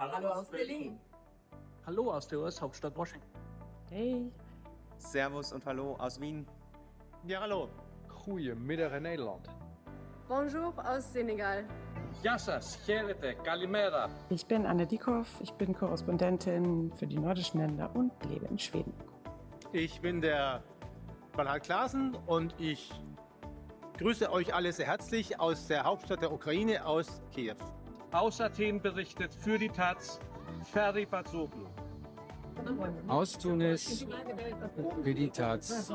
Hallo aus Berlin. Hallo aus der US-Hauptstadt Washington. Hey. Servus und Hallo aus Wien. Ja, hallo. Goedemiddag in Nederland. Bonjour aus Senegal. Γεια σας, χαίρετε, καλημέρα. Ich bin Anne Dieckhoff, ich bin Korrespondentin für die nordischen Länder und lebe in Schweden. Ich bin der Valhall Klaassen und ich grüße euch alle sehr herzlich aus der Hauptstadt der Ukraine, aus Kiew. Aus Athen berichtet für die Taz Ferdi Batsoglu. Aus Tunis, für die Taz.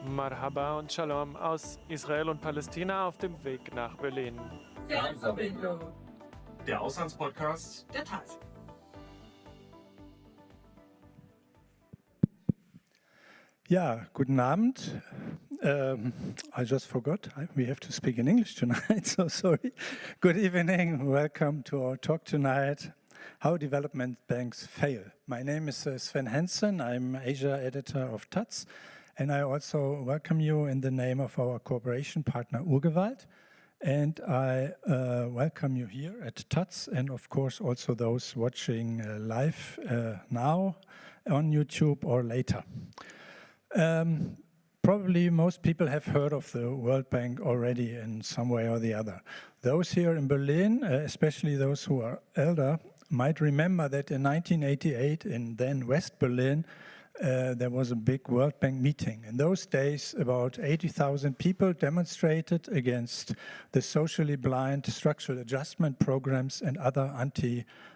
Marhaba und Shalom aus Israel und Palästina auf dem Weg nach Berlin. Fernverbindung. Der Auslandspodcast Der Taz. Ja, guten Abend. I just forgot. We have to speak in English tonight, so sorry. Good evening. Welcome to our talk tonight, How Development Banks Fail. My name is Sven Hansen. I'm Asia editor of Taz, and I also welcome you in the name of our cooperation partner Urgewald. And I welcome you here at Taz, and of course also those watching live now on YouTube or later. Probably most people have heard of the World Bank already in some way or the other. Those here in Berlin, especially those who are elder, might remember that in 1988 in then West Berlin, there was a big World Bank meeting. In those days, about 80,000 people demonstrated against the socially blind structural adjustment programs and other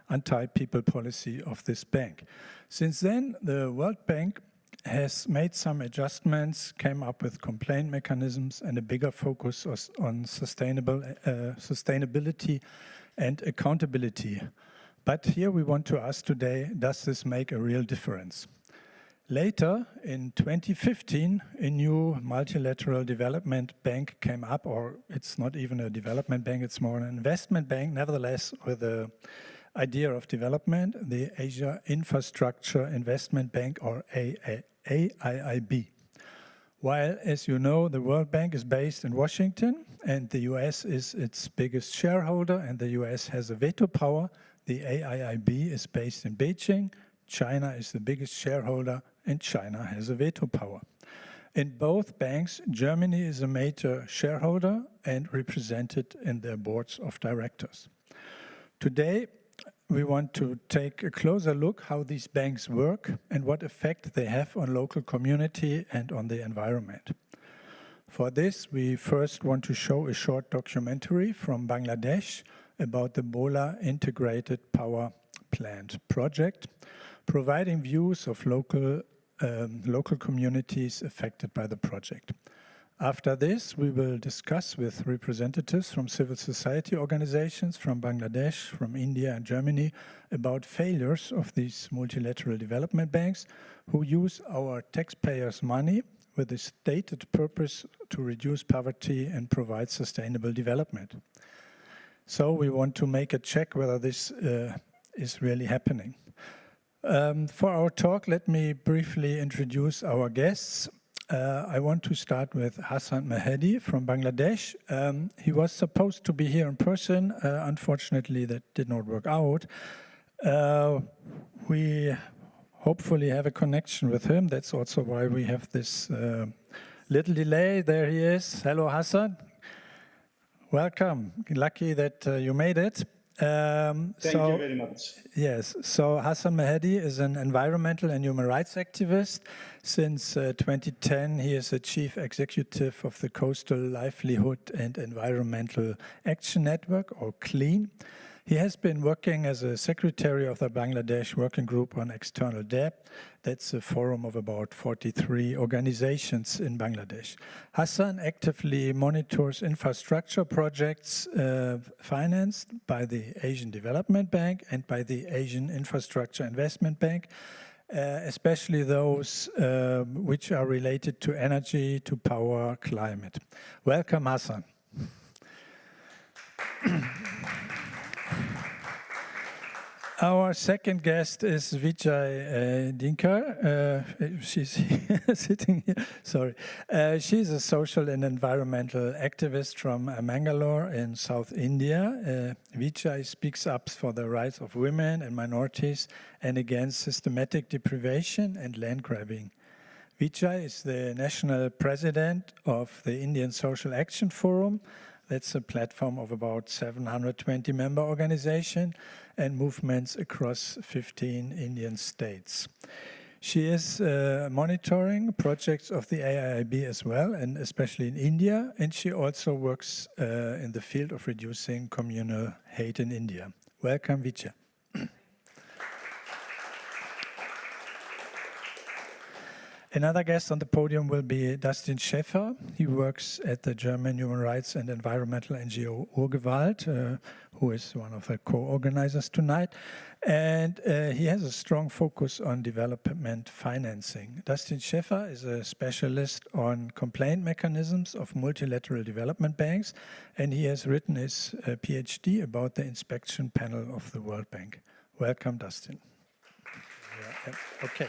anti-people policy of this bank. Since then, the World Bank has made some adjustments, came up with complaint mechanisms and a bigger focus on sustainability and accountability. But here we want to ask today, does this make a real difference? Later, in 2015, a new multilateral development bank came up, or it's not even a development bank, it's more an investment bank, nevertheless with the idea of development, the Asia Infrastructure Investment Bank, or AIIB. While, as you know, the World Bank is based in Washington and the US is its biggest shareholder and the US has a veto power, the AIIB is based in Beijing, China is the biggest shareholder and China has a veto power. In both banks, Germany is a major shareholder and represented in their boards of directors. Today, we want to take a closer look how these banks work and what effect they have on local community and on the environment. For this, we first want to show a short documentary from Bangladesh about the Bola Integrated Power Plant project, providing views of local communities affected by the project. After this, we will discuss with representatives from civil society organizations from Bangladesh, from India and Germany about failures of these multilateral development banks who use our taxpayers' money with the stated purpose to reduce poverty and provide sustainable development. So we want to make a check whether this is really happening. For our talk, let me briefly introduce our guests. I want to start with Hasan Mehedi from Bangladesh. He was supposed to be here in person. Unfortunately, that did not work out. We hopefully have a connection with him. That's also why we have this little delay. There he is. Hello, Hasan. Welcome. Lucky that you made it. Thank you very much. Yes, so Hasan Mehedi is an environmental and human rights activist. Since 2010, he is the chief executive of the Coastal Livelihood and Environmental Action Network, or CLEAN. He has been working as a secretary of the Bangladesh Working Group on External Debt. That's a forum of about 43 organizations in Bangladesh. Hasan actively monitors infrastructure projects financed by the Asian Development Bank and by the Asian Infrastructure Investment Bank, especially those which are related to energy, to power, climate. Welcome, Hasan. Our second guest is Vidya Dinker. She's sitting here. Sorry. She's a social and environmental activist from Mangalore in South India. Vidya speaks up for the rights of women and minorities and against systematic deprivation and land grabbing. Vidya is the national president of the Indian Social Action Forum. That's a platform of about 720 member organizations and movements across 15 Indian states. She is monitoring projects of the AIIB as well, and especially in India, and she also works in the field of reducing communal hate in India. Welcome, Vidya. Another guest on the podium will be Dustin Schäfer. He works at the German human rights and environmental NGO Urgewald, who is one of the co-organizers tonight. And he has a strong focus on development financing. Dustin Schäfer is a specialist on complaint mechanisms of multilateral development banks, and he has written his PhD about the inspection panel of the World Bank. Welcome, Dustin. Yeah, okay.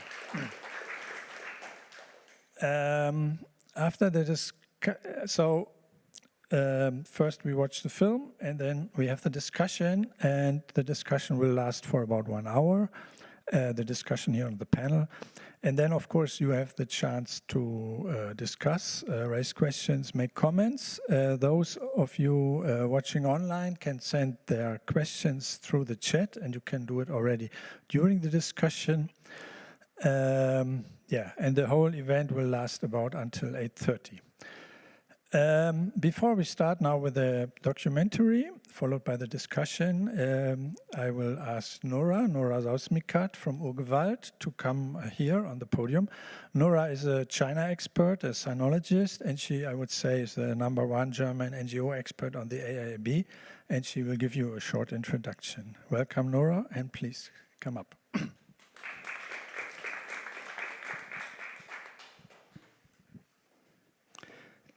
After the first we watch the film and then we have the discussion, and the discussion will last for about 1 hour, the discussion here on the panel. And then of course you have the chance to discuss, raise questions, make comments. Those of you watching online can send their questions through the chat, and you can do it already during the discussion. Yeah, and the whole event will last about until 8:30. Before we start now with the documentary, followed by the discussion, I will ask Nora Sausmikat from Urgewald to come here on the podium. Nora is a China expert, a sinologist, and she, I would say, is the #1 German NGO expert on the AIIB, and she will give you a short introduction. Welcome, Nora, and please come up.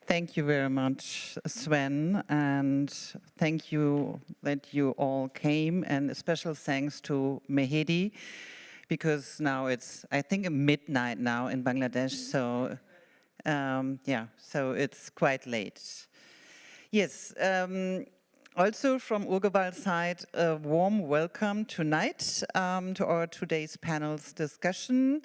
Thank you very much, Sven, and thank you that you all came, and a special thanks to Mehedi, because now it's, I think, midnight now in Bangladesh, so yeah, so it's quite late. Yes, also from Urgewald side, a warm welcome tonight to our today's panel's discussion.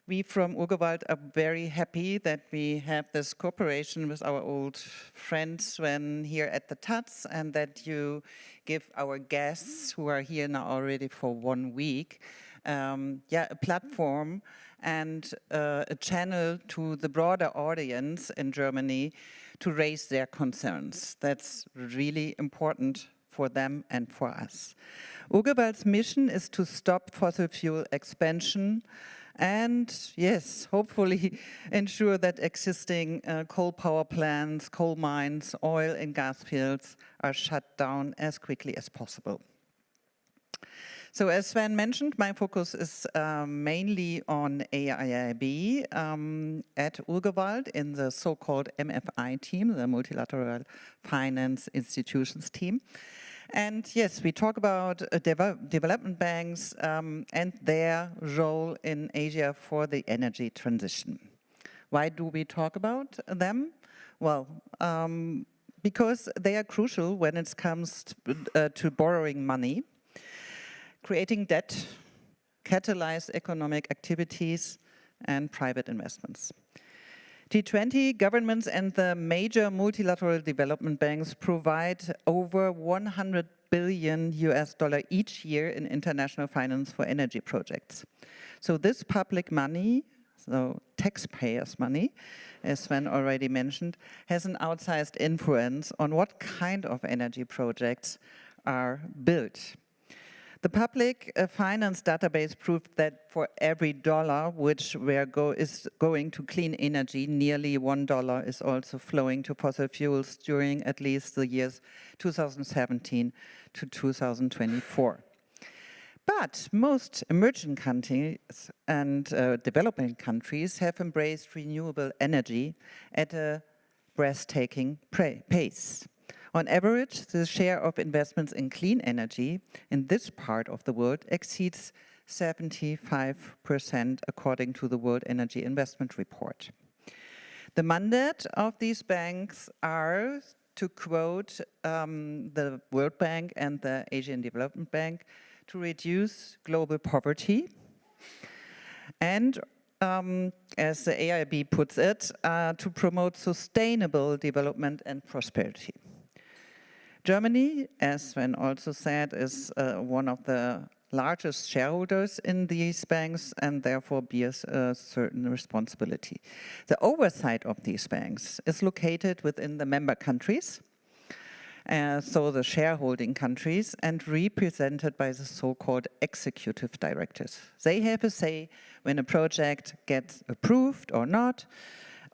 We from Urgewald are very happy that we have this cooperation with our old friend Sven here at the TATS, and that you give our guests who are here now already for 1 week, a platform and a channel to the broader audience in Germany to raise their concerns. That's really important for them and for us. Urgewald's mission is to stop fossil fuel expansion and, yes, hopefully ensure that existing coal power plants, coal mines, oil and gas fields are shut down as quickly as possible. So as Sven mentioned, my focus is mainly on AIIB at Urgewald in the so-called MFI team, the Multilateral Finance Institutions team. And yes, we talk about development banks and their role in Asia for the energy transition. Why do we talk about them? Well, because they are crucial when it comes to borrowing money, creating debt, catalyze economic activities, and private investments. G20 governments and the major multilateral development banks provide over $100 billion each year in international finance for energy projects. So this public money, so taxpayers' money, as Sven already mentioned, has an outsized influence on what kind of energy projects are built. The public finance database proved that for every dollar which is going to clean energy, nearly $1 is also flowing to fossil fuels during at least the years 2017 to 2024. But most emerging countries and developing countries have embraced renewable energy at a breathtaking pace. On average, the share of investments in clean energy in this part of the world exceeds 75% according to the World Energy Investment Report. The mandate of these banks are, to quote the World Bank and the Asian Development Bank, to reduce global poverty and, as the AIIB puts it, to promote sustainable development and prosperity. Germany, as Sven also said, is one of the largest shareholders in these banks and therefore bears a certain responsibility. The oversight of these banks is located within the member countries, so the shareholding countries, and represented by the so-called executive directors. They have a say when a project gets approved or not,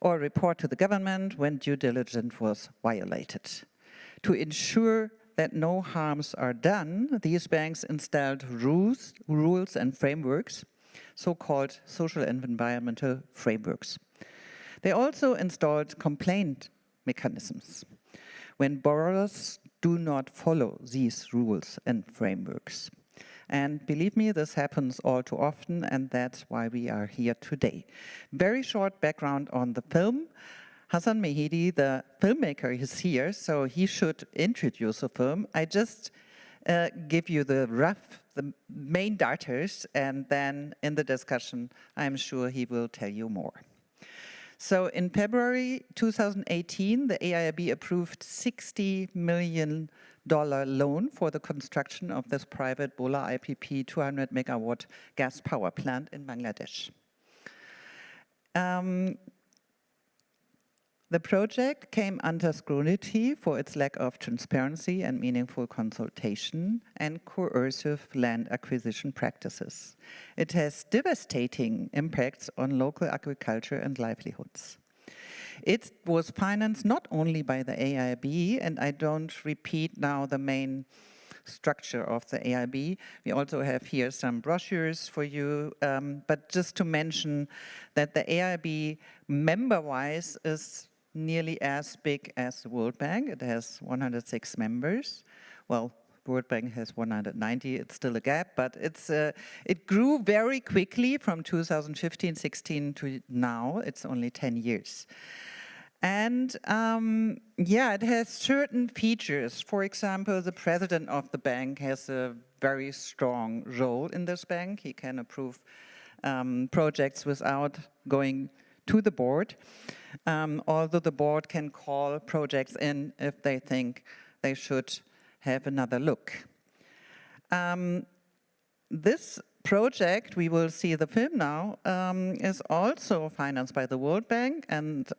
or report to the government when due diligence was violated. To ensure that no harms are done, these banks installed rules and frameworks, so-called social and environmental frameworks. They also installed complaint mechanisms when borrowers do not follow these rules and frameworks. And believe me, this happens all too often, and that's why we are here today. Very short background on the film. Hasan Mehedi, the filmmaker, is here, so he should introduce the film. I just give you the main data, and then in the discussion, I'm sure he will tell you more. So in February 2018, the AIIB approved $60 million loan for the construction of this private Bola IPP 200 megawatt gas power plant in Bangladesh. The project came under scrutiny for its lack of transparency and meaningful consultation and coercive land acquisition practices. It has devastating impacts on local agriculture and livelihoods. It was financed not only by the AIIB, and I don't repeat now the main structure of the AIIB. We also have here some brochures for you, but just to mention that the AIIB member-wise is nearly as big as the World Bank. It has 106 members. Well, World Bank has 190. It's still a gap, but it grew very quickly from 2015-16 to now. It's only 10 years. And yeah, it has certain features. For example, the president of the bank has a very strong role in this bank. He can approve projects without going to the board, although the board can call projects in if they think they should have another look. This project, we will see the film now, is also financed by the World Bank and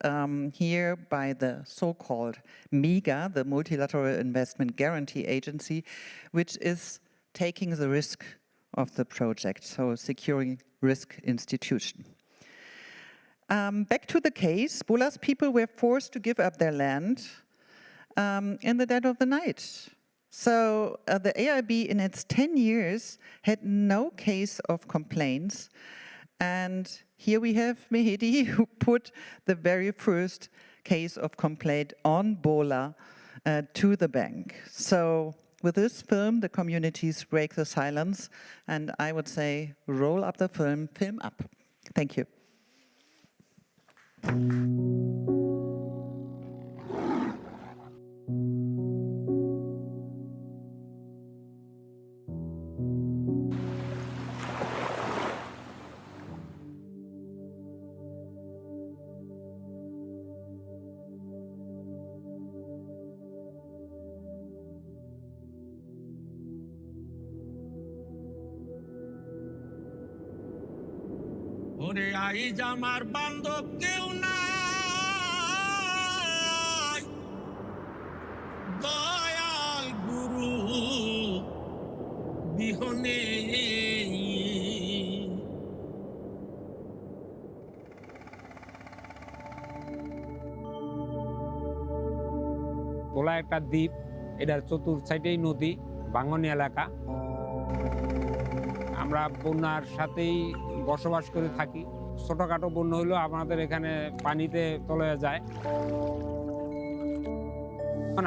here by the so-called MIGA, the Multilateral Investment Guarantee Agency, which is taking the risk of the project, so securing risk institution. Back to the case, Bola's people were forced to give up their land in the dead of the night. So the AIIB in its 10 years had no case of complaints. And here we have Mehedi, who put the very first case of complaint on Bola to the bank. So with this film, the communities break the silence. And I would say, roll up the film up. Thank you. ওরে আইজ আমার বান্ধব কেউ নাই দয়াল গুরু বিহনে বোলা একটা দ্বীপ, এটার চতুর্থ সাইডেই নদী, বাঙ্গনি এলাকা। আমরা বন্যার সাথেই বসবাস করে থাকি। ছোটখাটো বন্যা হইলেও আমাদের এখানে পানিতে তলিয়ে যায়।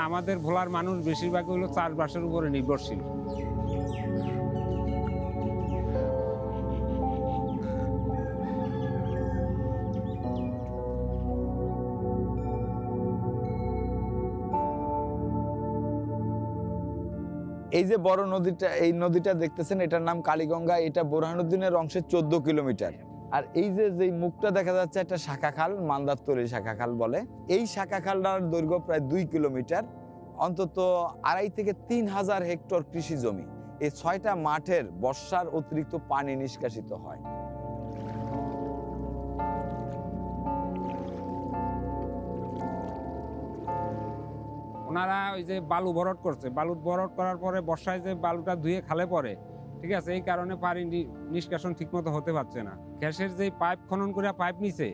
আমাদের ভোলার মানুষ বেশিরভাগ হলো চাষবাসের উপরে নির্ভরশীল। এই যে বড় নদীটা, এই নদীটা দেখতেছেন, এটার নাম কালীগঙ্গা। এটা বোরহানুদ্দিনের অংশে 14 কিলোমিটার। আর এই যে মুখটা দেখা যাচ্ছে একটা শাখা খাল, মান্দারতলী শাখা খাল বলে। এই শাখা খালটার দৈর্ঘ্য প্রায় 2 কিলোমিটার। অন্তত 2.5 থেকে 3,000 হেক্টর কৃষি জমি। এই 6টা মাঠের বর্ষার অতিরিক্ত পানি নিষ্কাশিত হয়। ওনারা ওই যে বালু ভরাট করছে, বালু ভরাট করার পরে বর্ষায় যে বালুটা ধুয়ে খালে পড়ে, ঠিক আছে, এই কারণে পানি নিষ্কাশন ঠিকমতো হতে পারছে না। গ্যাসের যে পাইপ খনন করে পাইপ নিছে,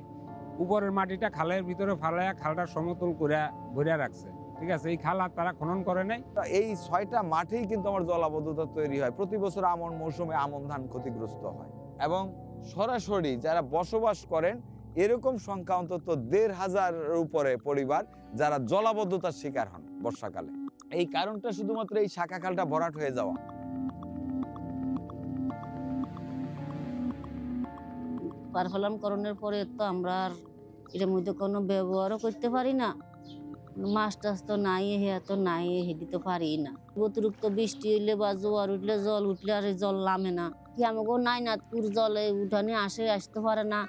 উপরের মাটিটা খালের ভিতরে ফালাইয়া খালটা সমতল করে ভরিয়া রাখছে, ঠিক আছে, এই খাল আর তারা খনন করে নাই। এই 6টা মাঠেই কিন্তু আমার জলাবদ্ধতা তৈরি হয়। প্রতি বছর আমন মৌসুমে আমন ধান ক্ষতিগ্রস্ত হয় এবং সরাসরি যারা বসবাস করেন এরকম সংখ্যা অন্তত 1,500-এর উপরে পরিবার যারা জলাবদ্ধতার শিকার হন বর্ষাকালে। এই কারণটা শুধুমাত্র এই শাখা খালটা ভরাট হয়ে যাওয়া। পার হলাম করণের পরে তো আমরা আর এটার মধ্যে কোনো ব্যবহারও করতে পারি না। মাছ টাছ তো নাই, হেয়া তো নাই, হেঁটে তো পারি না। অতিরিক্ত বৃষ্টি হইলে বা জোয়ার উঠলে, জল উঠলে আর জল নামে না। কি আমাকে নাই নাতপুর জলে উঠানে আসতে পারে না।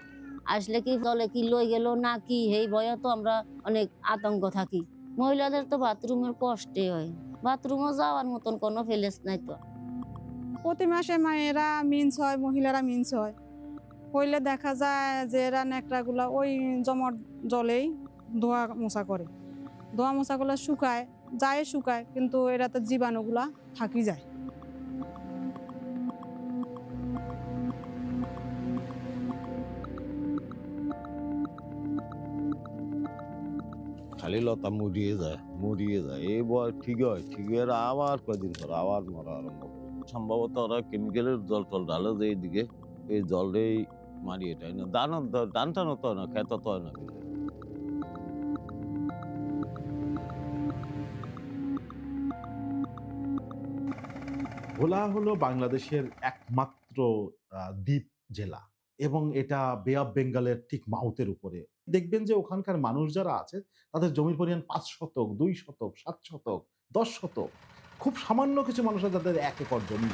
আসলে কি জলে কি লই গেল না কি, এই ভয়ে তো আমরা অনেক আতঙ্ক থাকি। মহিলাদের তো বাথরুমের কষ্টে হয়, বাথরুমও যাওয়ার মতন কোনো প্লেস নাই। তো প্রতি মাসে মায়েরা মিন্স হয়, মহিলারা মিন্স হয়, হইলে দেখা যায় যে এরা ন্যাকড়াগুলা ওই জমট জলেই ধোয়া মোছা করে। ধোয়া মোছাগুলো শুকায় যায়, শুকায়, কিন্তু এরাতে জীবাণুগুলা থাকি যায়। খালি লতা মরিয়ে যায়। এই বয় ঠিক হয়, আবার কয়দিন পর আবার মরা আরম্ভ করে। সম্ভবত ওরা কেমিক্যালের জল টল ঢালে যে এইদিকে, এই জলটাই মারিয়ে টাই না। ধান টানো তো হয় না, খেত তো হয় না। ভোলা হলো বাংলাদেশের একমাত্র দ্বীপ জেলা এবং এটা বে অফ বেঙ্গলের ঠিক মাউথের উপরে। দেখবেন যে ওখানকার মানুষ যারা আছে তাদের জমির পরিমাণ 5 শতক, 2 শতক, 7 শতক, 10 শতক। খুব সামান্য কিছু মানুষ আছে যাদের 1 একর জমি।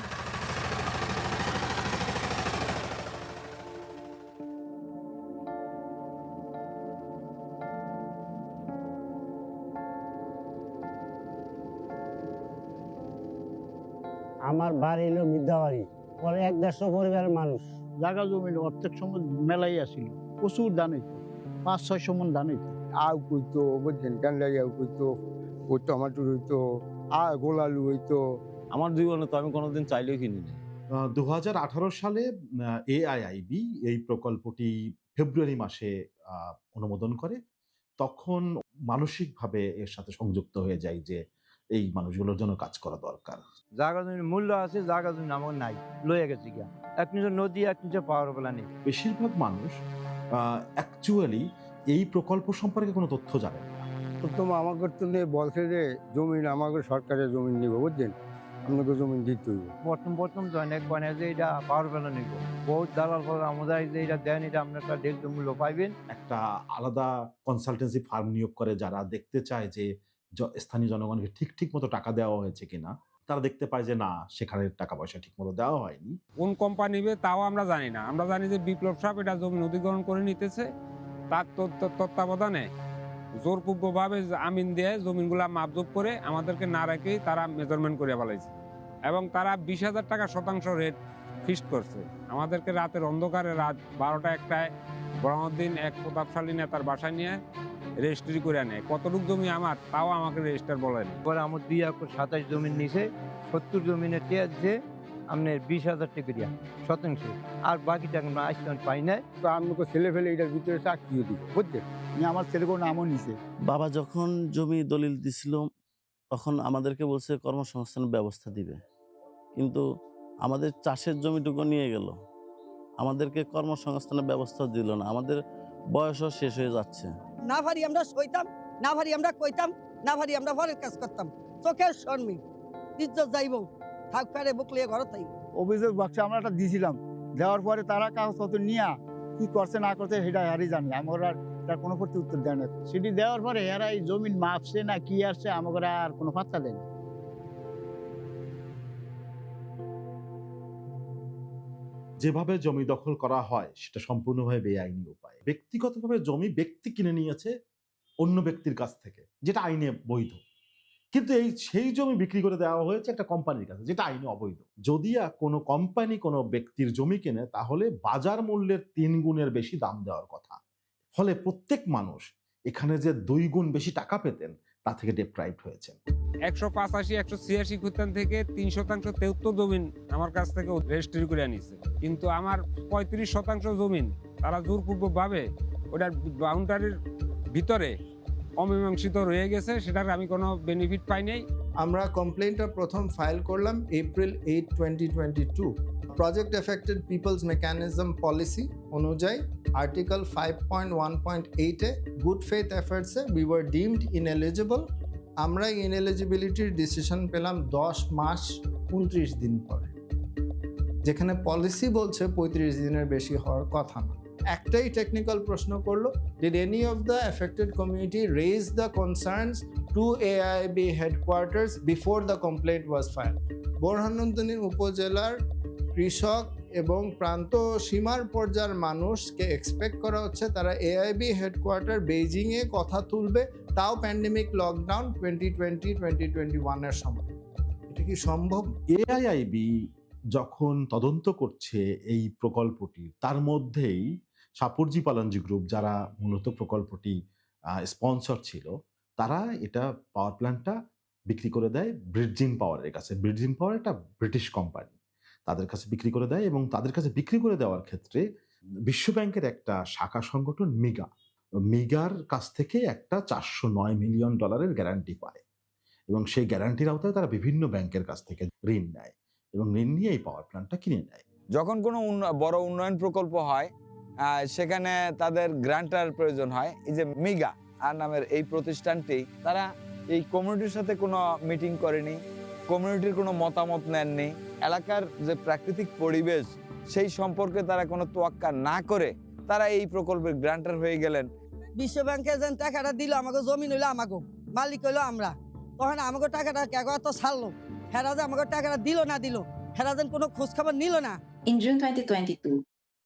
আমার বাড়ি হলো মিদ্যাবাড়ি, পরে 1-150 পরিবারের মানুষ। জায়গা জমি অর্ধেক সময় মেলাই আসিল, প্রচুর ধান হইতো, 5-6 মণ ধান হইতো। আউ কইতো, বুঝছেন, কান্দারিয়াও কইতো, ও টমাটোর হইতো, গোলালু হইতো। আমার জীবনে তো আমি কোনোদিন চাইলেও কিনিনি। 2018 সালে AIIB এই প্রকল্পটি ফেব্রুয়ারি মাসে অনুমোদন করে। তখন মানসিকভাবে এর সাথে সংযুক্ত হয়ে যায় যে এই মানুষগুলোর জন্য কাজ করা দরকার। জায়গা জমির মূল্য আছে, জায়গা জমি আমার নাই, লয়ে গেছে গিয়া। এক নিচে নদী, এক নিচে পাওয়ার বেলা নেই। বেশিরভাগ মানুষ অ্যাকচুয়ালি এই প্রকল্প সম্পর্কে কোনো তথ্য জানে না। প্রথম আমাকে তো বলছে যে জমিন আমাকে সরকারের জমিন নিব, বুঝছেন, আপনাকে জমিন দিতে হইব। প্রথম জয়েন কনে যে এটা পাওয়ার বেলা নিব, বহুত দালাল ফলে আমাদের যে এটা দেন, এটা আপনার একটা ন্যায্য মূল্য পাইবেন। একটা আলাদা কনসালটেন্সি ফার্ম নিয়োগ করে যারা দেখতে চায় যে স্থানীয় জনগণকে ঠিক মতো টাকা দেওয়া হয়েছে কিনা। তারা দেখতে পায় যে না, সেখানে টাকা পয়সা ঠিক মতো দেওয়া হয়নি। কোন কোম্পানি নিবে তাও আমরা জানি না। আমরা জানি যে বিপ্লব সাহেব এটা জমি অধিগ্রহণ করে নিতেছে, তার তত্ত্বাবধানে জোরপূর্বকভাবে আমিন দিয়ে জমিনগুলা মাপজোপ করে আমাদেরকে না রেখেই তারা মেজারমেন্ট করে ফেলাইছে এবং তারা 20,000 টাকা শতাংশ রেট ফিক্সড করছে। আমাদেরকে রাতের অন্ধকারে, রাত 12টা-1টায় বরামদ্দিন এক প্রতাপশালী নেতার বাসায় নিয়ে রেজিস্ট্রি করে নেয়। কতটুকু জমি আমার তাও আমাকে রেজিস্টার বলেনি। পরে আমার 2 একর 27 জমিন নিছে, 70 জমিনে টিয়া দিছে আপনার 20,000 টাকা দিয়া শতাংশ, আর বাকি টাকা আমরা আইসমান পাই নাই। তো আমাকে ছেলে ফেলে এটার ভিতরে চাকরিও দিব, বুঝছেন, আমার ছেলেকে নামও নিছে। বাবা যখন জমি দলিল দিছিল তখন আমাদেরকে বলছে কর্মসংস্থানের ব্যবস্থা দিবে, কিন্তু আমাদের চাষের জমিটুকু নিয়ে গেল, আমাদেরকে কর্মসংস্থানের ব্যবস্থা দিল না। আমাদের বয়সও শেষ হয়ে যাচ্ছে। না পারি আমরা সইতাম, না পারি আমরা কইতাম, না পারি আমরা পরের কাজ করতাম চোখের শর্মি ইজ্জত যাইব থাক ফেরে বুকলিয়ে ঘর তাই অভিযোগ বাক্সে আমরা একটা দিয়েছিলাম, দেওয়ার পরে তারা কাগজপত্র নিয়ে কি করছে না করছে সেটা হারিয়ে জানি, আমরা তার কোনো প্রতি উত্তর দেয় না। সেটি দেওয়ার পরে এরা এই জমিন মাপছে না কি আসছে আমাকে আর কোনো পাত্তা দেয় না। যেভাবে জমি দখল করা হয় সেটা সম্পূর্ণভাবে বেআইনি উপায়। ব্যক্তিগতভাবে জমি ব্যক্তি কিনে নিয়েছে অন্য ব্যক্তির কাছ থেকে, যেটা আইনে বৈধ, কিন্তু সেই জমি বিক্রি করে দেওয়া হয়েছে একটা কোম্পানির কাছে, যেটা আইনে অবৈধ। যদি কোনো কোম্পানি কোনো ব্যক্তির জমি কেনে তাহলে বাজার মূল্যের 3 গুণের বেশি দাম দেওয়ার কথা। ফলে প্রত্যেক মানুষ এখানে যে 2 গুণ বেশি টাকা পেতেন তা থেকে ডেপ্রাইভড হয়েছেন। 185-186 খুঁতান থেকে 3% 73 জমিন আমার কাছ থেকে রেজিস্ট্রি করে আনিছে, কিন্তু আমার 35% জমিন তারা জোরপূর্বকভাবে ওটার বাউন্ডারির ভিতরে অমীমাংসিত রয়ে গেছে, সেটার আমি কোনো বেনিফিট পাই নাই। আমরা কমপ্লেইনটা প্রথম ফাইল করলাম April 8, 2022। Project affected people's mechanism policy অনুযায়ী আর্টিকেল 5.1.8 এ গুড ফেথ এফার্টসে উই ওয়ার ডিমড ইনএলিজিবল। আমরা ইনএলিজিবিলিটির ডিসিশন পেলাম 10 মাস 29 দিন পরে, যেখানে পলিসি বলছে 35 দিনের বেশি হওয়ার কথা না। একটাই টেকনিক্যাল প্রশ্ন করলো, did any of the affected community raise the concerns to AIIB headquarters before the complaint was filed? Borhanuddin উপজেলার কৃষক এবং প্রান্ত সীমার পর্যায়ের মানুষকে এক্সপেক্ট করা হচ্ছে তারা AIIB হেডকোয়ার্টার বেইজিংয়ে কথা তুলবে, তাও প্যান্ডেমিক লকডাউন 2020-2021 এর সময়। এটা কি সম্ভব? AIIB যখন তদন্ত করছে এই প্রকল্পটি, তার মধ্যেই সাপুরজি পালানজি গ্রুপ, যারা মূলত প্রকল্পটি স্পন্সর ছিল, তারা এটা পাওয়ার প্ল্যান্টটা বিক্রি করে দেয় ব্রিডজিং পাওয়ারের কাছে। ব্রিডজিং পাওয়ার একটা ব্রিটিশ কোম্পানি, তাদের কাছে বিক্রি করে দেয়, এবং তাদের কাছে বিক্রি করে দেওয়ার ক্ষেত্রে বিশ্বব্যাংকের একটা শাখা সংগঠন মিগার কাছ থেকে একটা $409 মিলিয়ন গ্যারান্টি পায়, এবং সেই গ্যারান্টির আওতায় তারা বিভিন্ন ব্যাংকের কাছ থেকে ঋণ নেয় এবং ঋণ নিয়ে এই পাওয়ার প্ল্যান্টটা কিনে নেয়। যখন কোনো বড় উন্নয়ন প্রকল্প হয় সেখানে তাদের গ্রান্টার প্রয়োজন হয়। এই যে মিগা আর নামের এই প্রতিষ্ঠানটি, তারা এই কমিউনিটির সাথে কোনো মিটিং করেনি, কমিউনিটির কোনো মতামত নেননি, এলাকার যে প্রাকৃতিক পরিবেশ সেই সম্পর্কে তারা কোনো তোয়াক্কা না করে তারা এই প্রকল্পের গ্রান্টার হয়ে গেলেন। বিশ্ব ব্যাংকে যেন টাকাটা দিল, আমাকে জমিন হইলো আমাকে, মালিক হইলো আমরা, তখন আমাকে টাকাটা কেগো তো ছাড়লো, হেরা যে আমাকে টাকাটা দিল না দিল, হেরা যেন কোনো খোঁজ খবর নিল না। In June 2022,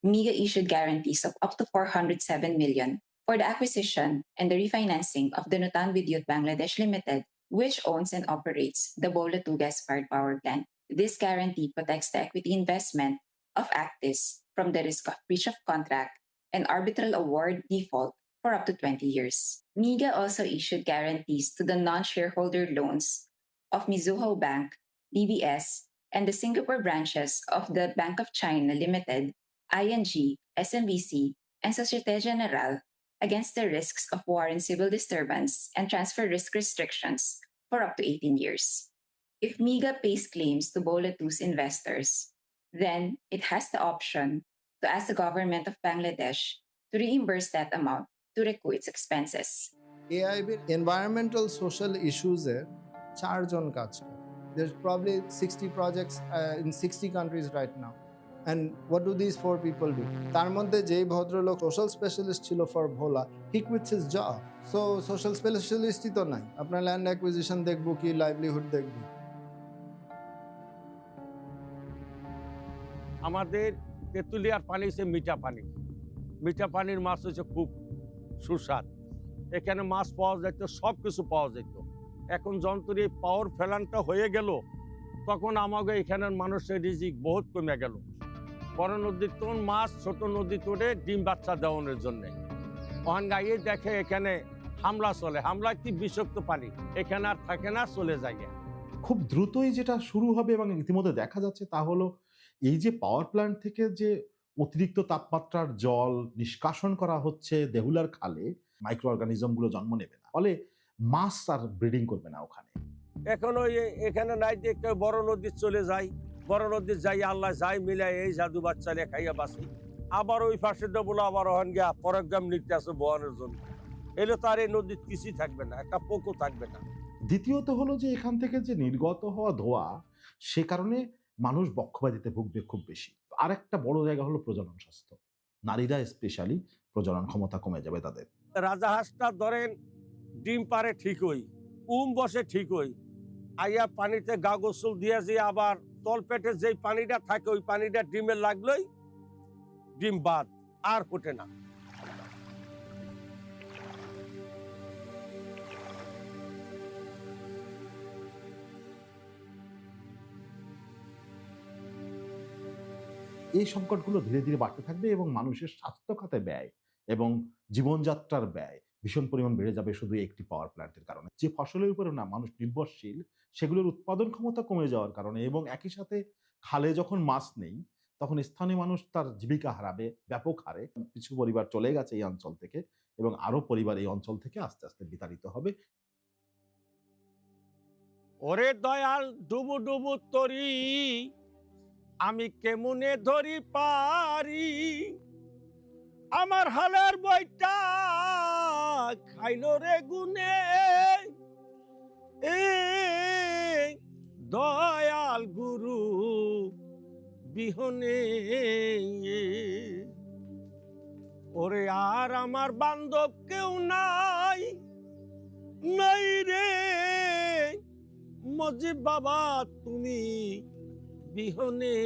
MIGA issued guarantees of up to 407 million for the acquisition and the refinancing of the Nutan Vidyut Bangladesh Limited, which owns and operates the Bola 2 gas-fired power plant. This guarantee protects the equity investment of Actis from the risk of breach of contract and arbitral award default for up to 20 years. MIGA also issued guarantees to the non-shareholder loans of Mizuho Bank, DBS, and the Singapore branches of the Bank of China Limited, ING, SMBC, and Societe Generale against the risks of war and civil disturbance and transfer risk restrictions for up to 18 years. If MIGA pays claims to Bola 2's investors, then it has the option to ask the government of Bangladesh to reimburse that amount to recoup its expenses. AIIB environmental social issues এর 4 জন কাজ করে। There's probably 60 projects in 60 countries right now. And what do these 4 people do? তার মধ্যে যেই ভদ্রলোক social specialist ছিল for Bhola, he quits his job. So social স্পেশালিস্টই তো নাই, আপনার ল্যান্ড অ্যাকুইজিশন দেখবো কি লাইভলিহুড দেখবো? আমাদের তেঁতুলিয়ার পানি হচ্ছে মিঠা পানি, মিঠা পানির মাছ হচ্ছে খুব সুস্বাদ। এখানে মাছ পাওয়া যেত, সব কিছু পাওয়া যেত। এখন যন্ত্র এই পাওয়ার প্ল্যান্টটা হয়ে গেল, তখন আমাকে এখানের মানুষের রিজিক বহুত কমে গেল। বড় নদীর তোন মাছ ছোট নদী তোড়ে ডিম বাচ্চা দেওয়ানোর জন্যে ওখান গাইয়ে দেখে এখানে হামলা চলে, হামলা কি বিষাক্ত পানি, এখানে আর থাকে না, চলে যায়। খুব দ্রুতই যেটা শুরু হবে এবং ইতিমধ্যে দেখা যাচ্ছে তা হলো এই যে পাওয়ার প্ল্যান্ট থেকে যে অতিরিক্ত তাপমাত্রার জল নিষ্কাশন করা হচ্ছে দেহুলার খালে, মাইক্রো অর্গানিজমগুলো জন্ম নেবে না, ফলে মাছ আর ব্রিডিং করবে না ওখানে। এখন ওই এখানে নাই দেখতে বড় নদী চলে যায়, বড় নদী যাই আল্লাহ যাই মিলাই এই জাদু বাচ্চালে খাইয়া বাঁচি। আবার ওই পাশে বলো আবার ওখান গিয়া পরগ্রাম নিতে আসে বোয়ানোর জন্য। এলে তো আর এই নদীর কিছুই থাকবে না, একটা পোকও থাকবে না। দ্বিতীয়ত হলো যে এখান থেকে যে নির্গত হওয়া ধোঁয়া, সে কারণে মানুষ বক্ষব্যাধিতে ভুগবে খুব বেশি। আরেকটা বড় জায়গা হলো প্রজনন স্বাস্থ্য, নারীরা স্পেশালি প্রজনন ক্ষমতা কমে যাবে তাদের। রাজাহাঁসটা ধরেন ডিম পারে ঠিকই, বসে ঠিকই, আইয়া পানিতে গা গোসল দিয়ে যে আবার তলপেটে যেই পানিটা থাকে ওই পানিটা ডিমে লাগলেই ডিম বাদ, আর ফোটে না। এই সংকটগুলো ধীরে ধীরে বাড়তে থাকবে এবং মানুষের স্বাস্থ্য খাতে ব্যয় এবং জীবনযাত্রার ব্যয় ভীষণ পরিমাণ বেড়ে যাবে শুধু একটি পাওয়ার প্ল্যান্টের কারণে। যে ফসলের উপরে না মানুষ নির্ভরশীল, সেগুলোর উৎপাদন ক্ষমতা কমে যাওয়ার কারণে এবং একই সাথে খালে যখন মাছ নেই তখন স্থানীয় মানুষ তার জীবিকা হারাবে ব্যাপক হারে। কিছু পরিবার চলে গেছে এই অঞ্চল থেকে এবং আরো পরিবার এই অঞ্চল থেকে আস্তে আস্তে বিতাড়িত হবে। ওরে দয়াল ডুবু ডুবু তরি আমি কেমনে ধরি পারি, আমার হালের বইটা খাইল রে গুনে, এ দয়াল গুরু বিহনে, ওরে আর আমার বান্ধব কেউ নাই, নাই রে মজিব বাবা তুমি বিহনে।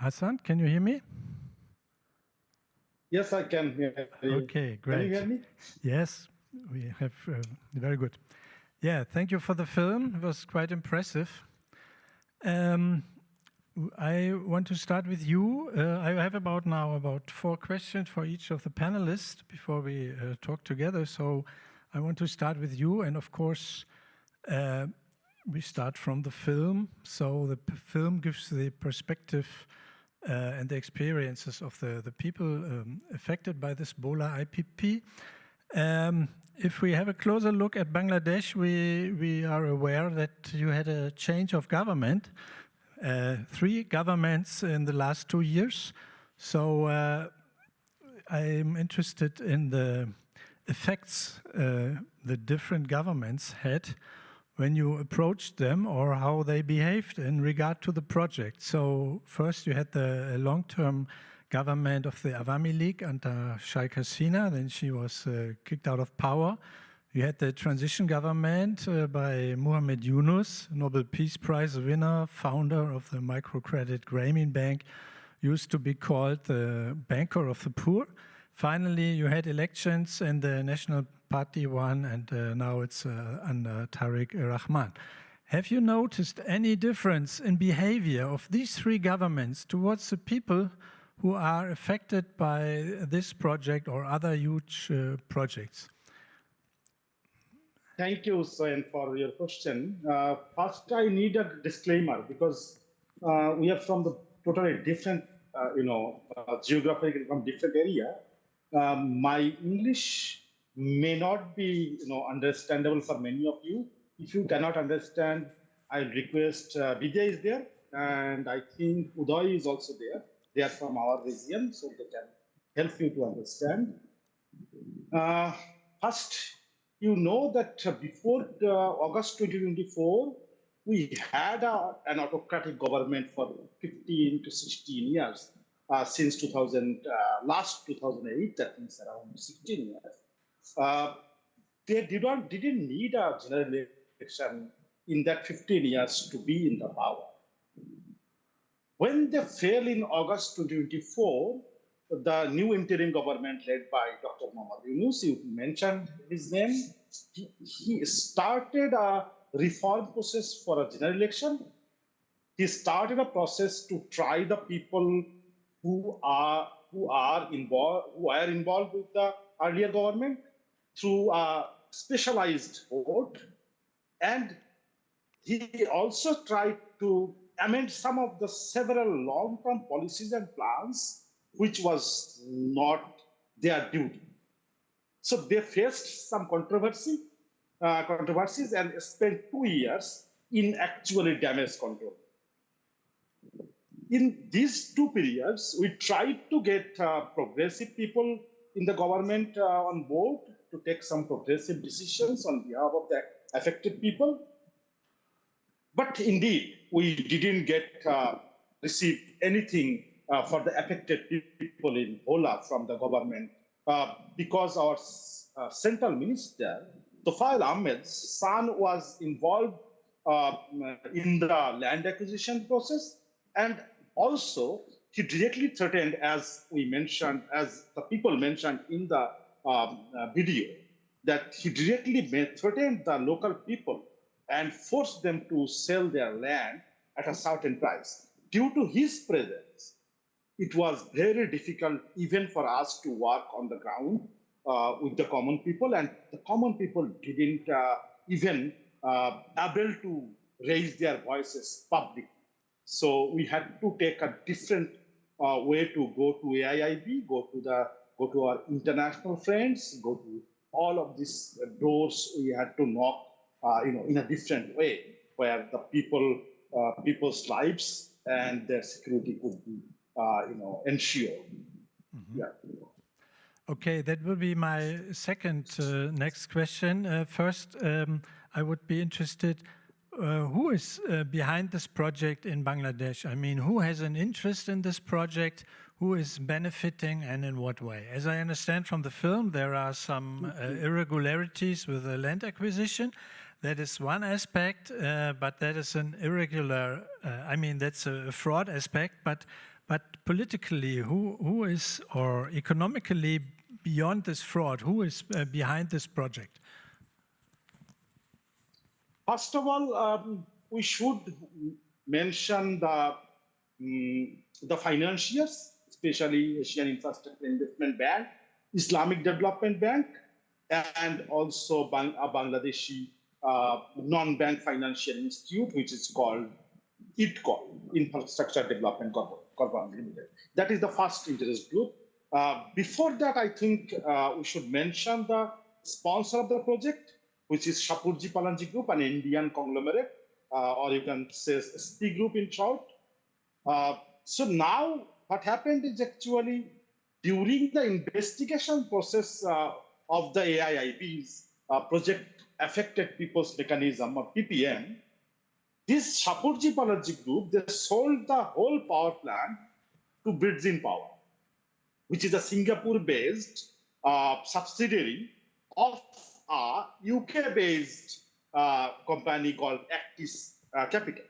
Hasan, can you hear me? Yes, I can hear you. Okay, great. Can you hear me? Yes, we have, very good. Yeah, thank you for the film. It was quite impressive. I want to start with you. I have about 4 questions for each of the panelists before we talk together. So I want to start with you. And of course, we start from the film. So the film gives the perspective and the experiences of the people affected by this Bola IPP. If we have a closer look at Bangladesh, we are aware that you had a change of government, 3 governments in the last 2 years. So I'm interested in the effects the different governments had when you approached them or how they behaved in regard to the project. So first you had the long-term government of the Awami League under Sheikh Hasina, then she was kicked out of power. You had the transition government by Muhammad Yunus, Nobel Peace Prize winner, founder of the microcredit Grameen Bank, used to be called the banker of the poor. Finally, you had elections and the National Party won, and now it's under Tariq Rahman. Have you noticed any difference in behavior of these 3 governments towards the people who are affected by this project or other huge projects? Thank you, Sven, for your question. First, I need a disclaimer because we are from the totally different, geographically from different area. My English may not be, understandable for many of you. If you cannot understand, I request Vidya is there, and I think Uday is also there. They are from our region, so they can help you to understand. First, you know that before August 2024, we had an autocratic government for 15 to 16 years, since last 2008, that means around 16 years. They didn't need a general election in that 15 years to be in the power. When they failed in August 2024, the new interim government led by Dr. Muhammad Yunus, you mentioned his name, he started a reform process for a general election. He started a process to try the people who who were involved with the earlier government through a specialized board, and he also tried to amend some of the several long-term policies and plans, which was not their duty. So they faced some controversies and spent 2 years in actually damage control. In these 2 periods, we tried to get progressive people in the government on board to take some progressive decisions on behalf of the affected people. But indeed, we didn't receive anything for the affected people in Bhola from the government because our central minister, Tofail Ahmed's son, was involved in the land acquisition process, and also he directly threatened, as the people mentioned in the video, that he directly threatened the local people and forced them to sell their land at a certain price. Due to his presence, it was very difficult even for us to work on the ground with the common people, and the common people didn't even able to raise their voices publicly. So we had to take a different way to go to AIIB, go to our international friends, go to all of these doors. We had to knock, in a different way, where the people's lives and their security could be, ensured. Mm-hmm. Yeah. Okay, that will be my second next question. First, I would be interested, who is behind this project in Bangladesh? I mean, who has an interest in this project? Who is benefiting and in what way? As I understand from the film, there are some irregularities with the land acquisition. That is one aspect, but that is an irregular, that's a fraud aspect, but politically, who is, or economically beyond this fraud, who is behind this project? First of all, we should mention the financiers, especially Asian Infrastructure Investment Bank, Islamic Development Bank, and also a Bangladeshi non-bank financial institute, which is called IDCO, Infrastructure Development Corporation Limited. That is the first interest group. Before that, I think we should mention the sponsor of the project, which is Shapurji Palanji Group, an Indian conglomerate, or you can say SP Group in short. So now what happened is actually during the investigation process of the AIIB's Project Affected People's Mechanism, or PPM, this Shapurji Palanji Group, they sold the whole power plant to Bridging Power, which is a Singapore-based subsidiary of a UK-based company called Actis Capital.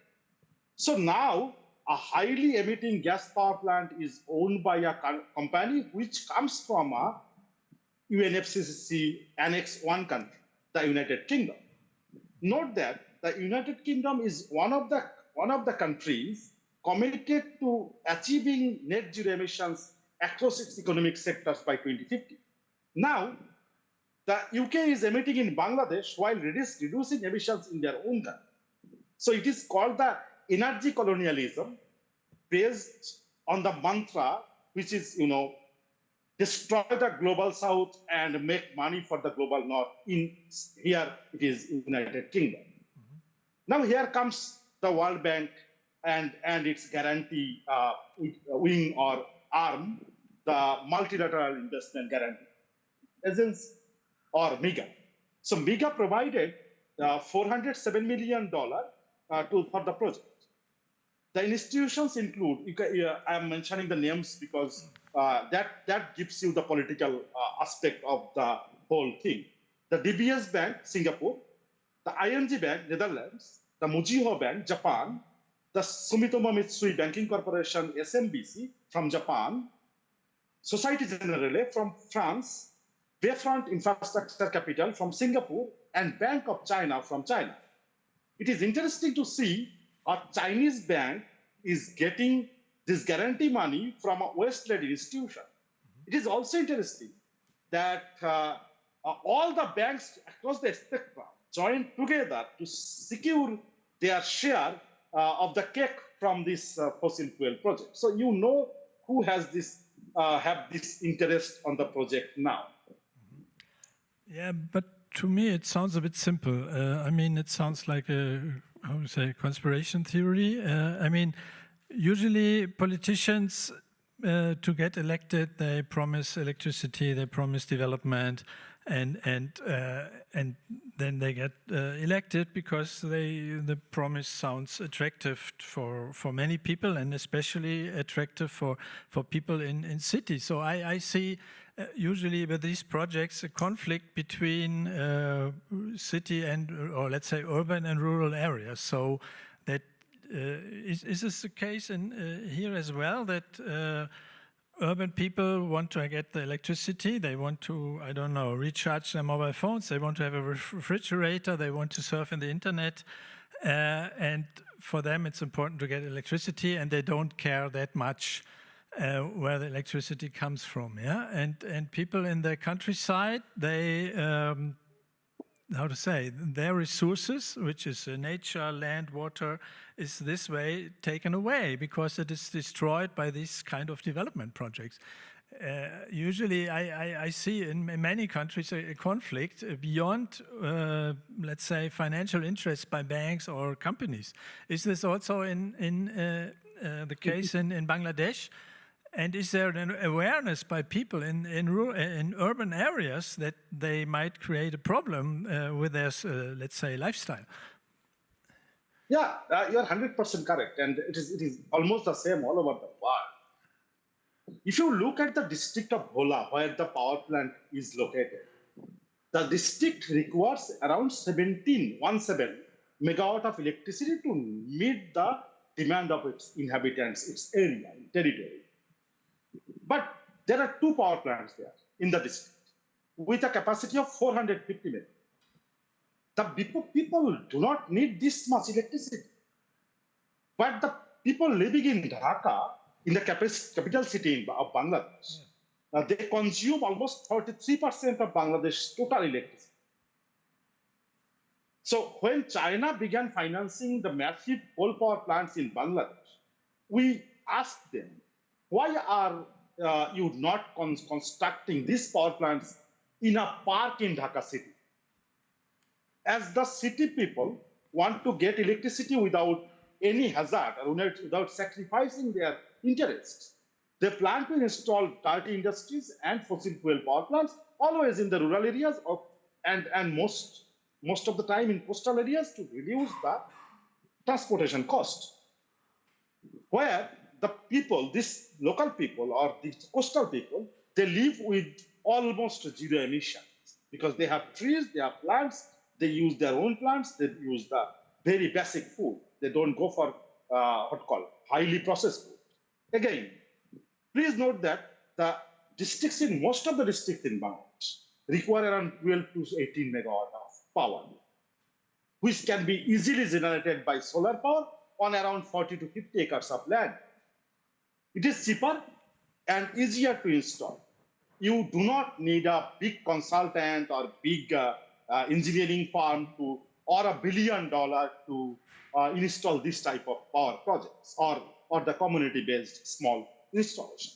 So now a highly emitting gas power plant is owned by a company which comes from a UNFCCC Annex 1 country, the United Kingdom. Note that the United Kingdom is one of the countries committed to achieving net zero emissions across its economic sectors by 2050. Now, the UK is emitting in Bangladesh while reducing emissions in their own country. So it is called the energy colonialism based on the mantra, which is, destroy the global south and make money for the global north. Here it is United Kingdom. Mm-hmm. Now here comes the World Bank and its guarantee wing or arm, the Multilateral Investment Guarantee Agency, or MIGA. So MIGA provided $407 million for the project. The institutions include, I am mentioning the names because that gives you the political aspect of the whole thing. The DBS Bank, Singapore, the ING Bank, Netherlands, the Mizuho Bank, Japan, the Sumitomo Mitsui Banking Corporation, SMBC, from Japan, Société Générale from France, Bayfront Infrastructure Capital from Singapore, and Bank of China from China. It is interesting to see a Chinese bank is getting this guarantee money from a West-led institution. It is also interesting that all the banks across the spectrum joined together to secure their share of the cake from this fossil fuel project. So you know who has this have this interest on the project now. Yeah, but to me it sounds a bit simple. I mean, it sounds like a, how to say, conspiracy theory. I mean, usually politicians, to get elected, they promise electricity, they promise development, and then they get elected because the promise sounds attractive for many people, and especially attractive for people in cities. So I see usually with these projects a conflict between city and, or let's say, urban and rural areas. So that is this the case in here as well, that urban people want to get the electricity, they want to, I don't know, recharge their mobile phones, they want to have a refrigerator, they want to surf in the internet, and for them it's important to get electricity, and they don't care that much where the electricity comes from, yeah? And people in the countryside, they, how to say, their resources, which is nature, land, water, is this way taken away because it is destroyed by these kind of development projects. Usually I see in many countries a conflict beyond, let's say, financial interests by banks or companies. Is this also in the case in Bangladesh? And is there an awareness by people in urban areas that they might create a problem with their, let's say, lifestyle? Yeah, you're 100% correct, and it is almost the same all over the world. If you look at the district of Bhola, where the power plant is located, the district requires around 17 megawatt of electricity to meet the demand of its inhabitants, its area, territory. But there are 2 power plants there in the district with a capacity of 450 megawatt. The people do not need this much electricity. But the people living in Dhaka, in the capital city of Bangladesh, they consume almost 33% of Bangladesh's total electricity. So when China began financing the massive coal power plants in Bangladesh, we asked them, why are you not constructing these power plants in a park in Dhaka city? As the city people want to get electricity without any hazard or without sacrificing their interests, they plan to install dirty industries and fossil fuel power plants always in the rural areas and most of the time in coastal areas to reduce the transportation cost. Where the people, these local people or the coastal people, they live with almost zero emissions because they have trees, they have plants, they use their own plants, they use the very basic food. They don't go for highly processed food. Again, please note that the districts in most of the districts in Bangladesh require around 12 to 18 megawatt of power, which can be easily generated by solar power on around 40 to 50 acres of land. It is cheaper and easier to install. You do not need a big consultant or big engineering firm or $1 billion to install this type of power projects or the community-based small installation.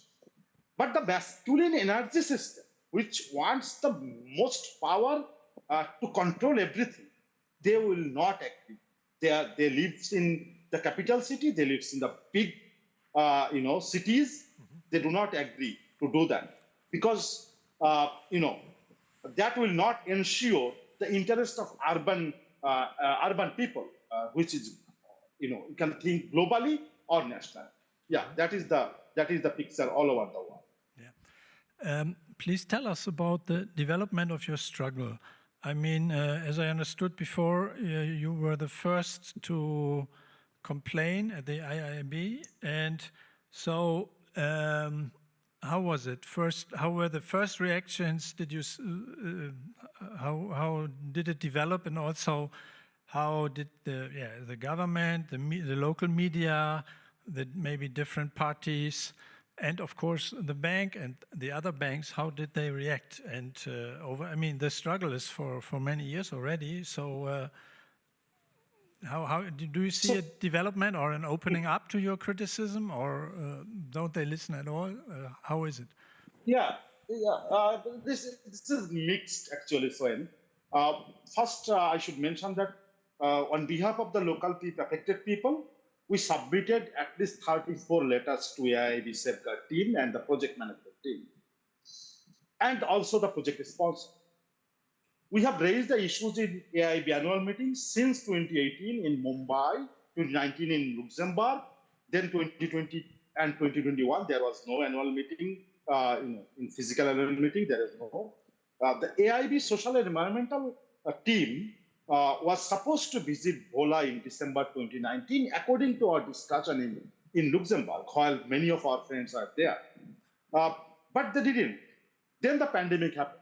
But the masculine energy system, which wants the most power to control everything, they will not agree. They live in the capital city, they live in the big cities. They do not agree to do that because that will not ensure the interest of urban people, which is you can think globally or nationally. Yeah, that is the picture all over the world. Yeah. Please tell us about the development of your struggle. I mean, as I understood before, you were the first to complain at the AIIB, and so how was it? How were the first reactions? Did you how did it develop, and also how did the government, the local media, maybe different parties, And of course, the bank and the other banks, how did they react? And I mean, the struggle is for many years already. So how do you see a development or an opening up to your criticism, or don't they listen at all? How is it? Yeah, this is mixed actually, Swen. First, I should mention that on behalf of the local affected people, we submitted at least 34 letters to AIIB safeguard team and the project management team, and also the project sponsor. We have raised the issues in AIIB annual meetings since 2018 in Mumbai, 2019 in Luxembourg, then 2020 and 2021 there was no annual meeting. In physical annual meeting there is no. The AIIB social and environmental team was supposed to visit Bhola in December 2019, according to our discussion in Luxembourg, while many of our friends are there. But they didn't. Then the pandemic happened.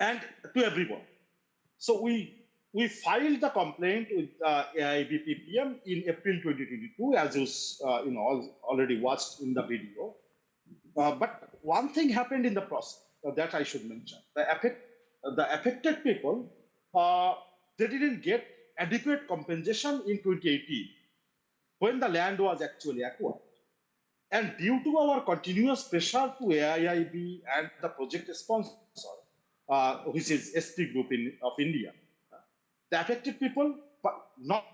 And to everyone. So we filed the complaint with AIIB PPM in April 2022, as you already watched in the video. But one thing happened in the process that I should mention. The affected people, they didn't get adequate compensation in 2018 when the land was actually acquired. And due to our continuous pressure to AIIB and the project sponsor, which is SP Group of India, the affected people, but not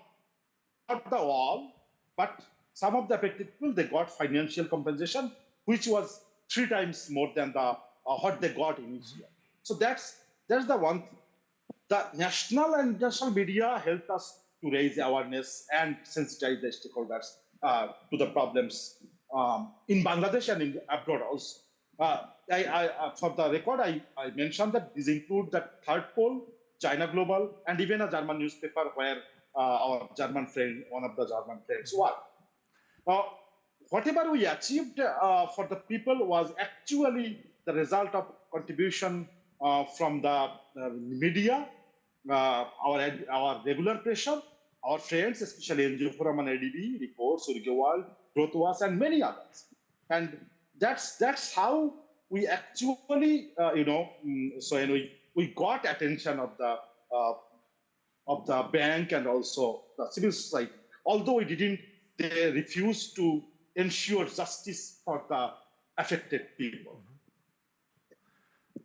the all, but some of the affected people, they got financial compensation, which was 3 times more than what they got initially. So that's the one thing. The national and international media helped us to raise awareness and sensitize the stakeholders to the problems in Bangladesh and in abroad also. For the record, I mentioned that these include the third poll, China Global, and even a German newspaper where our German friend, one of the German friends, worked. Whatever we achieved for the people was actually the result of contribution from the media, our regular pressure, our friends, especially NGO Forum and MDB, reports, Urgewald, Growthwatch, and many others. And that's how we actually, we got attention of the bank and also the civil society. Although they refused to ensure justice for the affected people.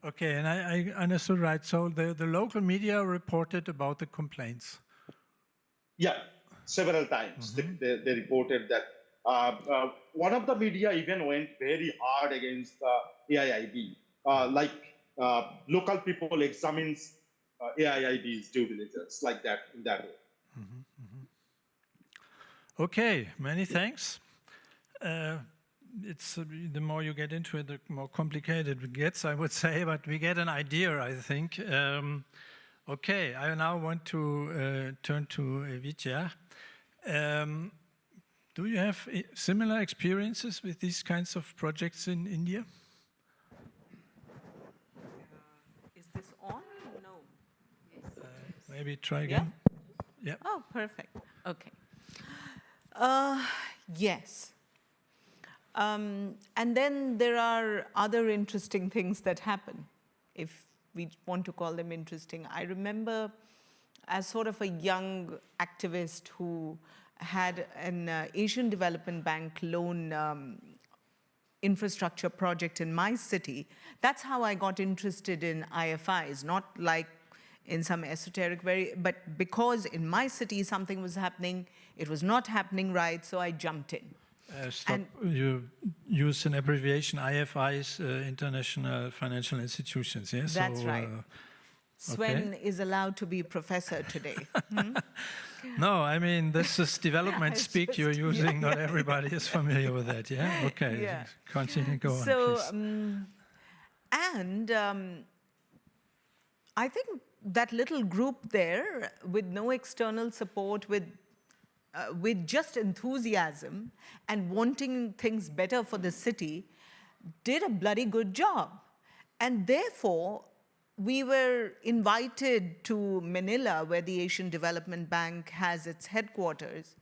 Okay, and I understood right. So the local media reported about the complaints. Yeah, several times they reported that. One of the media even went very hard against the AIIB, local people examines AIIB's due diligence, like that, in that way. Okay, many thanks. It's the more you get into it, the more complicated it gets, I would say, but we get an idea, I think. Okay, I now want to turn to Vidya. Do you have similar experiences with these kinds of projects in India? Is this on? No. Maybe try again. Yeah. Oh, perfect. Okay. Yes. And then there are other interesting things that happen, if we want to call them interesting. I remember as sort of a young activist who had an Asian Development Bank loan infrastructure project in my city. That's how I got interested in IFIs, not like in some esoteric but because in my city something was happening, it was not happening right, so I jumped in. You use an abbreviation, IFIs, International Financial Institutions, yes? That's right. Sven is allowed to be professor today. No, I mean, this is development speak you're using. Not everybody is familiar with that, yeah? Okay, yeah. Continue, go on, so, please. I think that little group there, with no external support, with just enthusiasm and wanting things better for the city, did a bloody good job. And therefore, we were invited to Manila, where the Asian Development Bank has its headquarters,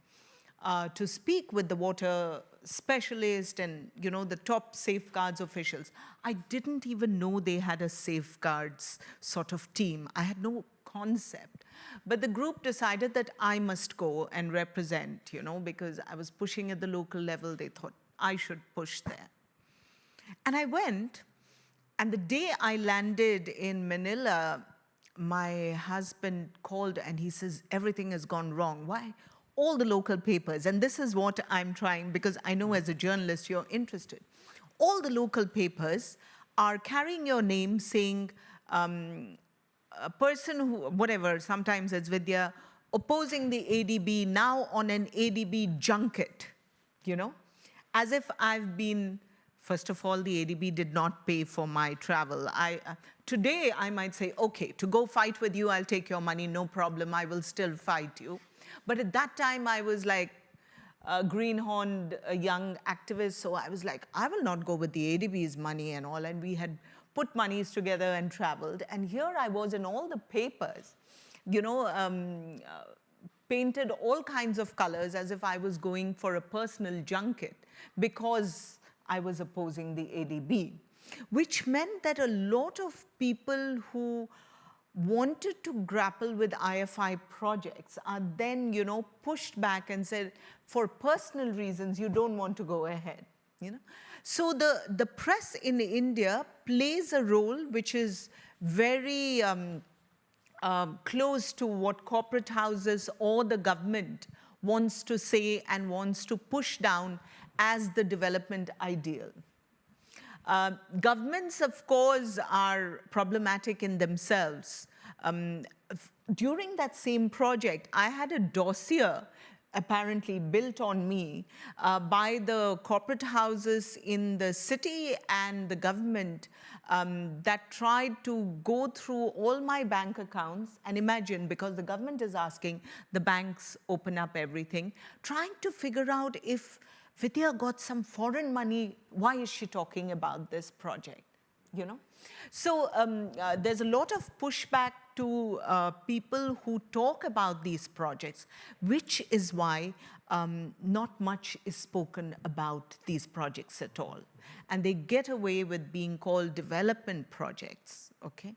to speak with the water specialists and, you know, the top safeguards officials. I didn't even know they had a safeguards sort of team. I had no concept. But the group decided that I must go and represent, you know, because I was pushing at the local level. They thought I should push there. And I went, and the day I landed in Manila, my husband called and he says, everything has gone wrong. Why? All the local papers, and this is what I'm trying, because I know as a journalist you're interested. All the local papers are carrying your name saying, a person who, whatever, sometimes it's Vidya, opposing the ADB, now on an ADB junket, you know? As if I've been, first of all, the ADB did not pay for my travel. Today, I might say, okay, to go fight with you, I'll take your money, no problem, I will still fight you. But at that time, I was like a greenhorned young activist, so I was like, I will not go with the ADB's money and all, and we had put monies together and traveled. And here I was in all the papers, you know, painted all kinds of colors as if I was going for a personal junket because I was opposing the ADB, which meant that a lot of people who wanted to grapple with IFI projects are then, you know, pushed back and said, for personal reasons, you don't want to go ahead, you know. So the press in India plays a role which is very close to what corporate houses or the government wants to say and wants to push down as the development ideal. Governments, of course, are problematic in themselves. During that same project, I had a dossier apparently built on me by the corporate houses in the city and the government that tried to go through all my bank accounts and imagine, because the government is asking the banks open up everything, trying to figure out if Vidya got some foreign money, why is she talking about this project, you know? So there's a lot of pushback to people who talk about these projects, which is why not much is spoken about these projects at all. And they get away with being called development projects, okay?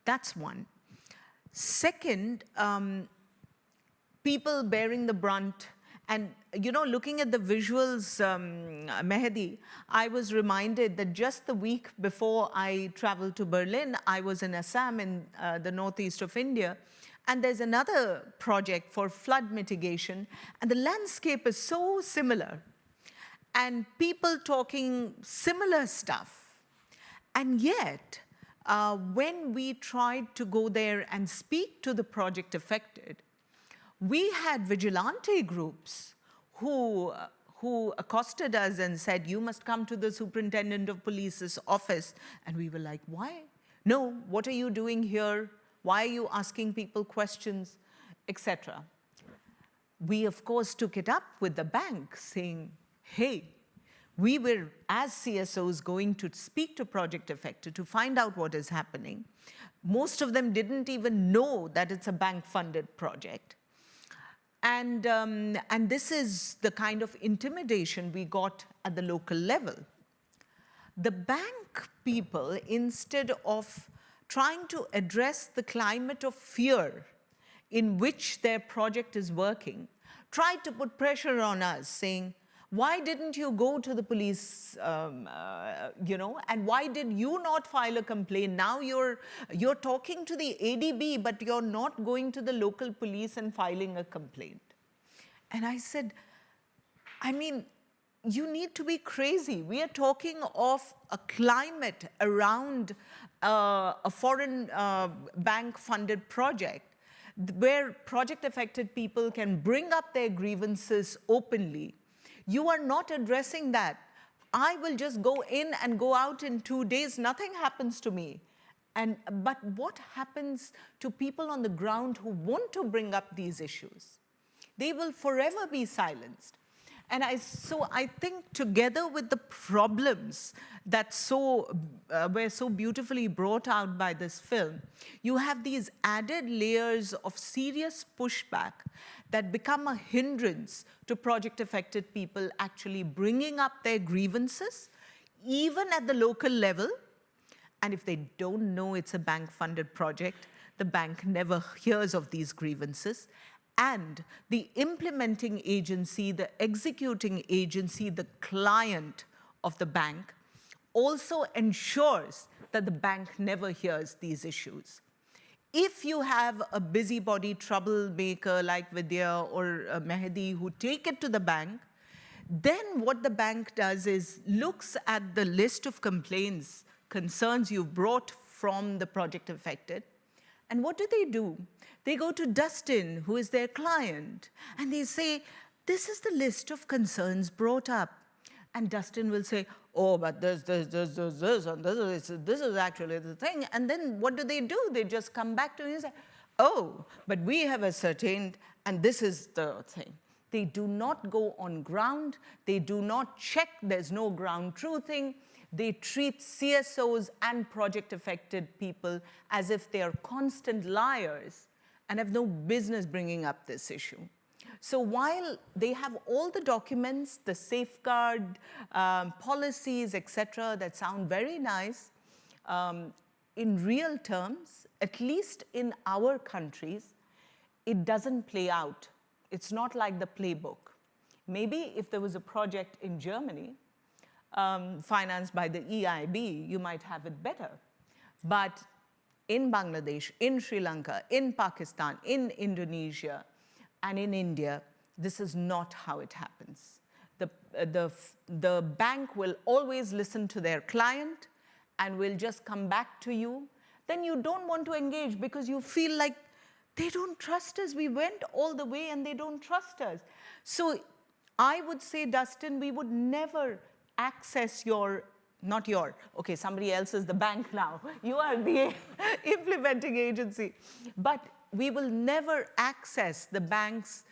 That's one. Second, people bearing the brunt. And, you know, looking at the visuals, Mehedi, I was reminded that just the week before I traveled to Berlin, I was in Assam in the northeast of India. And there's another project for flood mitigation. And the landscape is so similar. And people talking similar stuff. And yet, when we tried to go there and speak to the project affected, we had vigilante groups who accosted us and said, you must come to the superintendent of police's office. And we were like, why? No, what are you doing here? Why are you asking people questions, etc. We, of course, took it up with the bank saying, hey, we were, as CSOs, going to speak to project affected to find out what is happening. Most of them didn't even know that it's a bank-funded project. And this is the kind of intimidation we got at the local level. The bank people, instead of trying to address the climate of fear in which their project is working, tried to put pressure on us, saying, why didn't you go to the police, you know, and why did you not file a complaint? Now you're talking to the ADB, but you're not going to the local police and filing a complaint. And I said, I mean, you need to be crazy. We are talking of a climate around a foreign bank-funded project where project-affected people can bring up their grievances openly. You are not addressing that. I will just go in and go out in 2 days. Nothing happens to me. But what happens to people on the ground who want to bring up these issues? They will forever be silenced. And so I think together with the problems that were so beautifully brought out by this film, you have these added layers of serious pushback that become a hindrance to project-affected people actually bringing up their grievances, even at the local level. And if they don't know it's a bank-funded project, the bank never hears of these grievances. And the implementing agency, the executing agency, the client of the bank also ensures that the bank never hears these issues. If you have a busybody troublemaker like Vidya or Mehedi who take it to the bank, then what the bank does is looks at the list of complaints, concerns you've brought from the project affected, and what do? They go to Dustin, who is their client, and they say, this is the list of concerns brought up. And Dustin will say, oh, but this, and this is actually the thing. And then what do? They just come back to you and say, oh, but we have ascertained, and this is the thing. They do not go on ground. They do not check. There's no ground truthing. They treat CSOs and project-affected people as if they are constant liars and have no business bringing up this issue. So while they have all the documents, the safeguard policies, etc., that sound very nice, in real terms, at least in our countries, it doesn't play out. It's not like the playbook. Maybe if there was a project in Germany financed by the AIIB, you might have it better. But in Bangladesh, in Sri Lanka, in Pakistan, in Indonesia, and in India, this is not how it happens. The bank will always listen to their client and will just come back to you. Then you don't want to engage because you feel like they don't trust us. We went all the way and they don't trust us. So I would say, Dustin, we would never access okay, somebody else is the bank now. You are the implementing agency. But we will never access the bank's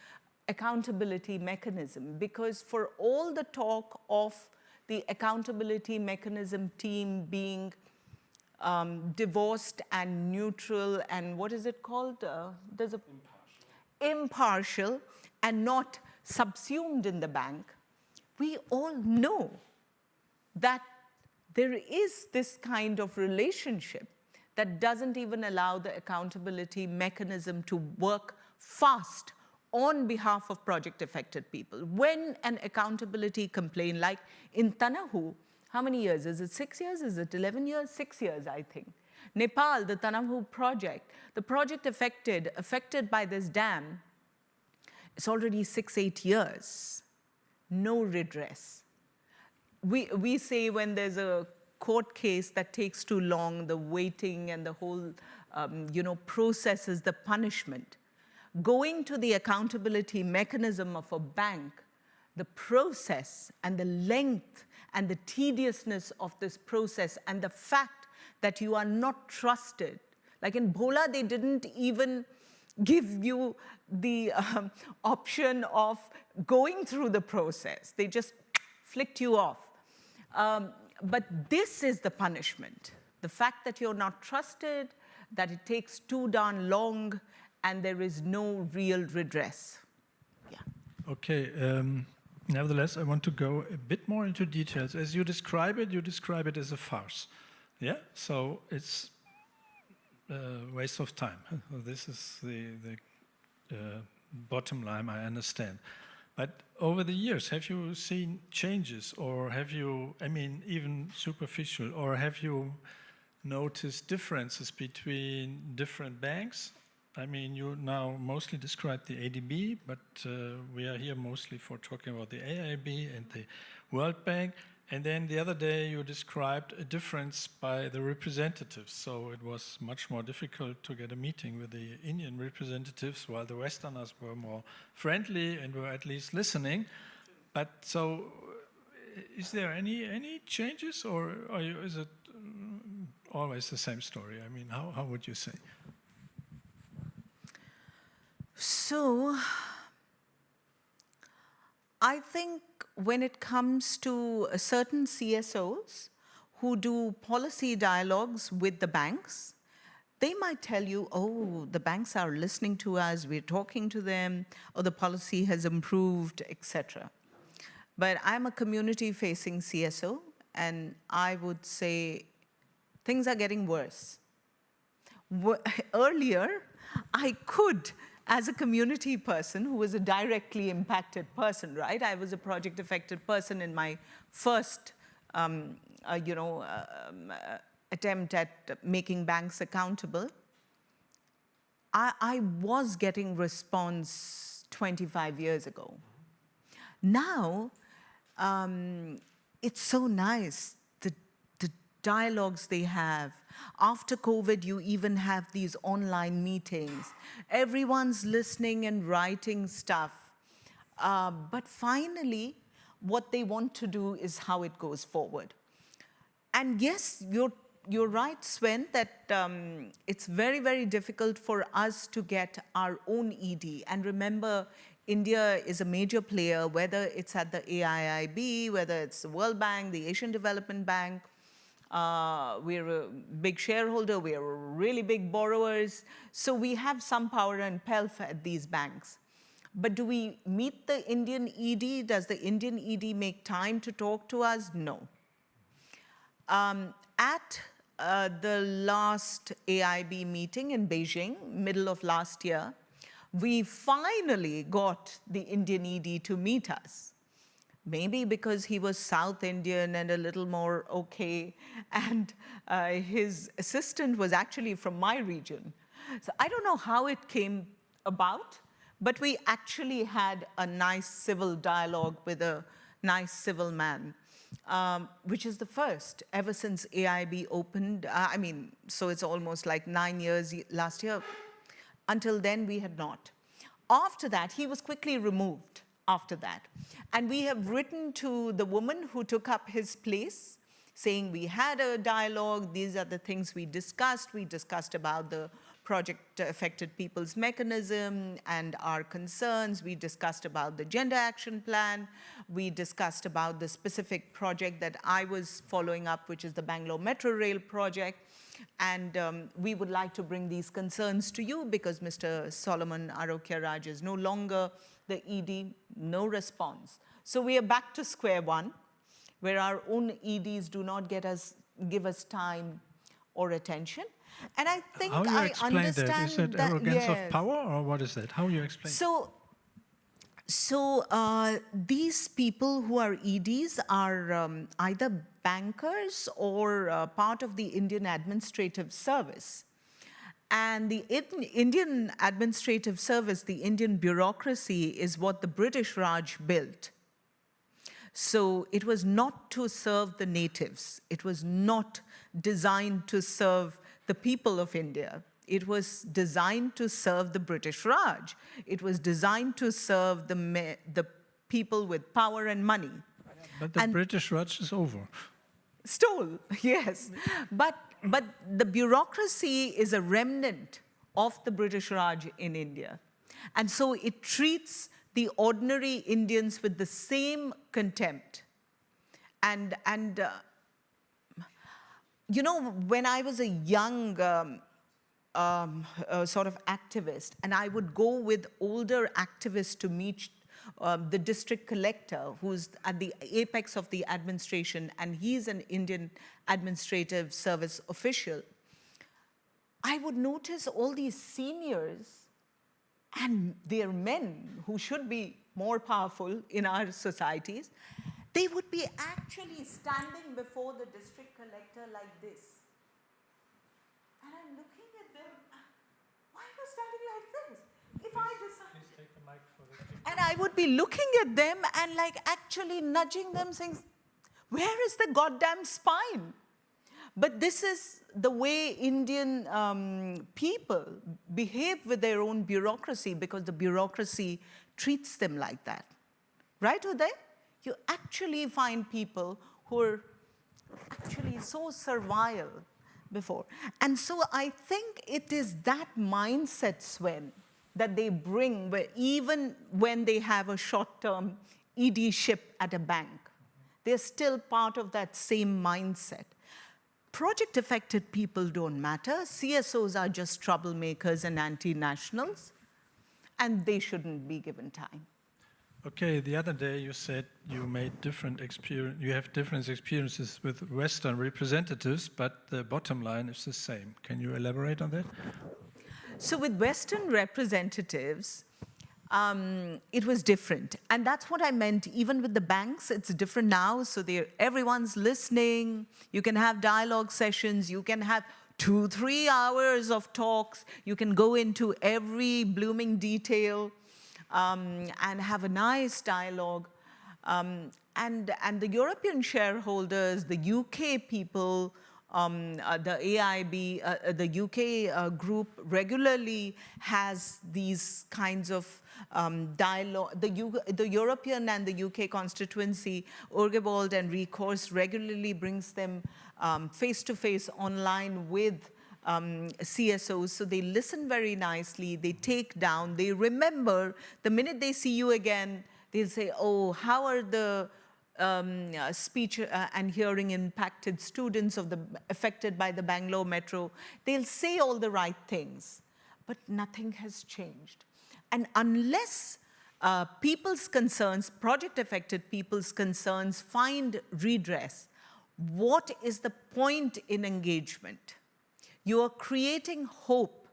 accountability mechanism because for all the talk of the accountability mechanism team being divorced and neutral and what is it called? There's a impartial and not subsumed in the bank, we all know that there is this kind of relationship that doesn't even allow the accountability mechanism to work fast on behalf of project-affected people. When an accountability complaint, like in Tanahu, how many years? Is it 6 years? Is it 11 years? 6 years, I think. Nepal, the Tanahu project, the project affected by this dam, it's already 6-8 years. No redress. We say when there's a court case that takes too long, the waiting and the whole process is the punishment. Going to the accountability mechanism of a bank, the process and the length and the tediousness of this process and the fact that you are not trusted. Like in Bhola, they didn't even give you the option of going through the process. They just flicked you off. But this is the punishment. The fact that you're not trusted, that it takes too darn long, and there is no real redress. Yeah. Okay. Nevertheless, I want to go a bit more into details. As you describe it as a farce. Yeah? So it's a waste of time. This is the bottom line, I understand. But over the years, have you seen changes, or have you, even superficial, or have you noticed differences between different banks? You now mostly describe the ADB, but we are here mostly for talking about the AIIB and the World Bank. And then the other day you described a difference by the representatives. So it was much more difficult to get a meeting with the Indian representatives, while the Westerners were more friendly and were at least listening. But so is there any changes, or is it always the same story? How would you say? So I think when it comes to certain CSOs who do policy dialogues with the banks, they might tell you, oh, the banks are listening to us, we're talking to them, or the policy has improved, etc. But I'm a community-facing CSO, and I would say things are getting worse. Earlier, I could, as a community person who was a directly impacted person, right? I was a project-affected person in my first, attempt at making banks accountable. I was getting response 25 years ago. Now, it's so nice, the dialogues they have. After COVID, you even have these online meetings. Everyone's listening and writing stuff. But finally, what they want to do is how it goes forward. And yes, you're right, Sven, that it's very, very difficult for us to get our own ED. And remember, India is a major player, whether it's at the AIIB, whether it's the World Bank, the Asian Development Bank. We're a big shareholder, we're really big borrowers. So we have some power and pelf at these banks. But do we meet the Indian ED? Does the Indian ED make time to talk to us? No. At the last AIIB meeting in Beijing, middle of last year, we finally got the Indian ED to meet us. Maybe because he was South Indian and a little more okay, and his assistant was actually from my region. So I don't know how it came about, but we actually had a nice civil dialogue with a nice civil man, which is the first ever since AIIB opened. So it's almost like 9 years last year. Until then, we had not. After that, he was quickly removed after that. And we have written to the woman who took up his place, saying we had a dialogue, these are the things we discussed. We discussed about the project affected people's mechanism and our concerns. We discussed about the gender action plan. We discussed about the specific project that I was following up, which is the Bangalore Metro Rail project. And we would like to bring these concerns to you because Mr. Solomon Arokia Raj is no longer the ED, no response. So we are back to square one, where our own EDs do not give us time or attention. And I think how you I explain understand that? Is it arrogance yes. of power, or what is that? How you explain? So these people who are EDs are either bankers or part of the Indian Administrative Service. And the Indian Administrative Service, the Indian bureaucracy, is what the British Raj built. So it was not to serve the natives. It was not designed to serve the people of India. It was designed to serve the British Raj. It was designed to serve the people with power and money. But the British Raj is over. Stole, yes. But the bureaucracy is a remnant of the British Raj in India. And so it treats the ordinary Indians with the same contempt. And you know, when I was a young sort of activist, and I would go with older activists to meet the district collector, who's at the apex of the administration, and he's an Indian Administrative Service official, I would notice all these seniors, and they're men who should be more powerful in our societies, they would be actually standing before the district collector like this. And I'm looking at them, why are you standing like this? If I decide... Please take the mic for this. And I would be looking at them and like actually nudging them, saying, where is the goddamn spine? But this is the way Indian people behave with their own bureaucracy, because the bureaucracy treats them like that. Right, Uday? You actually find people who are actually so servile before. And so I think it is that mindset, Sven, that they bring, where even when they have a short-term ED-ship at a bank. They're still part of that same mindset. Project-affected people don't matter. CSOs are just troublemakers and anti-nationals, and they shouldn't be given time. Okay, the other day you said you made different you have different experiences with Western representatives, but the bottom line is the same. Can you elaborate on that? So with Western representatives, it was different. And that's what I meant. Even with the banks, it's different now. So everyone's listening. You can have dialogue sessions. You can have 2-3 hours of talks. You can go into every blooming detail and have a nice dialogue. And the European shareholders, the UK people, the AIIB, the UK group regularly has these kinds of dialogue. The European and the UK constituency, Urgewald and Recourse, regularly brings them face-to-face online with CSOs, so they listen very nicely, they take down, they remember. The minute they see you again, they'll say, oh, how are the speech and hearing impacted students affected by the Bangalore Metro? They'll say all the right things, but nothing has changed. And unless people's concerns, project-affected people's concerns, find redress, what is the point in engagement? You are creating hope,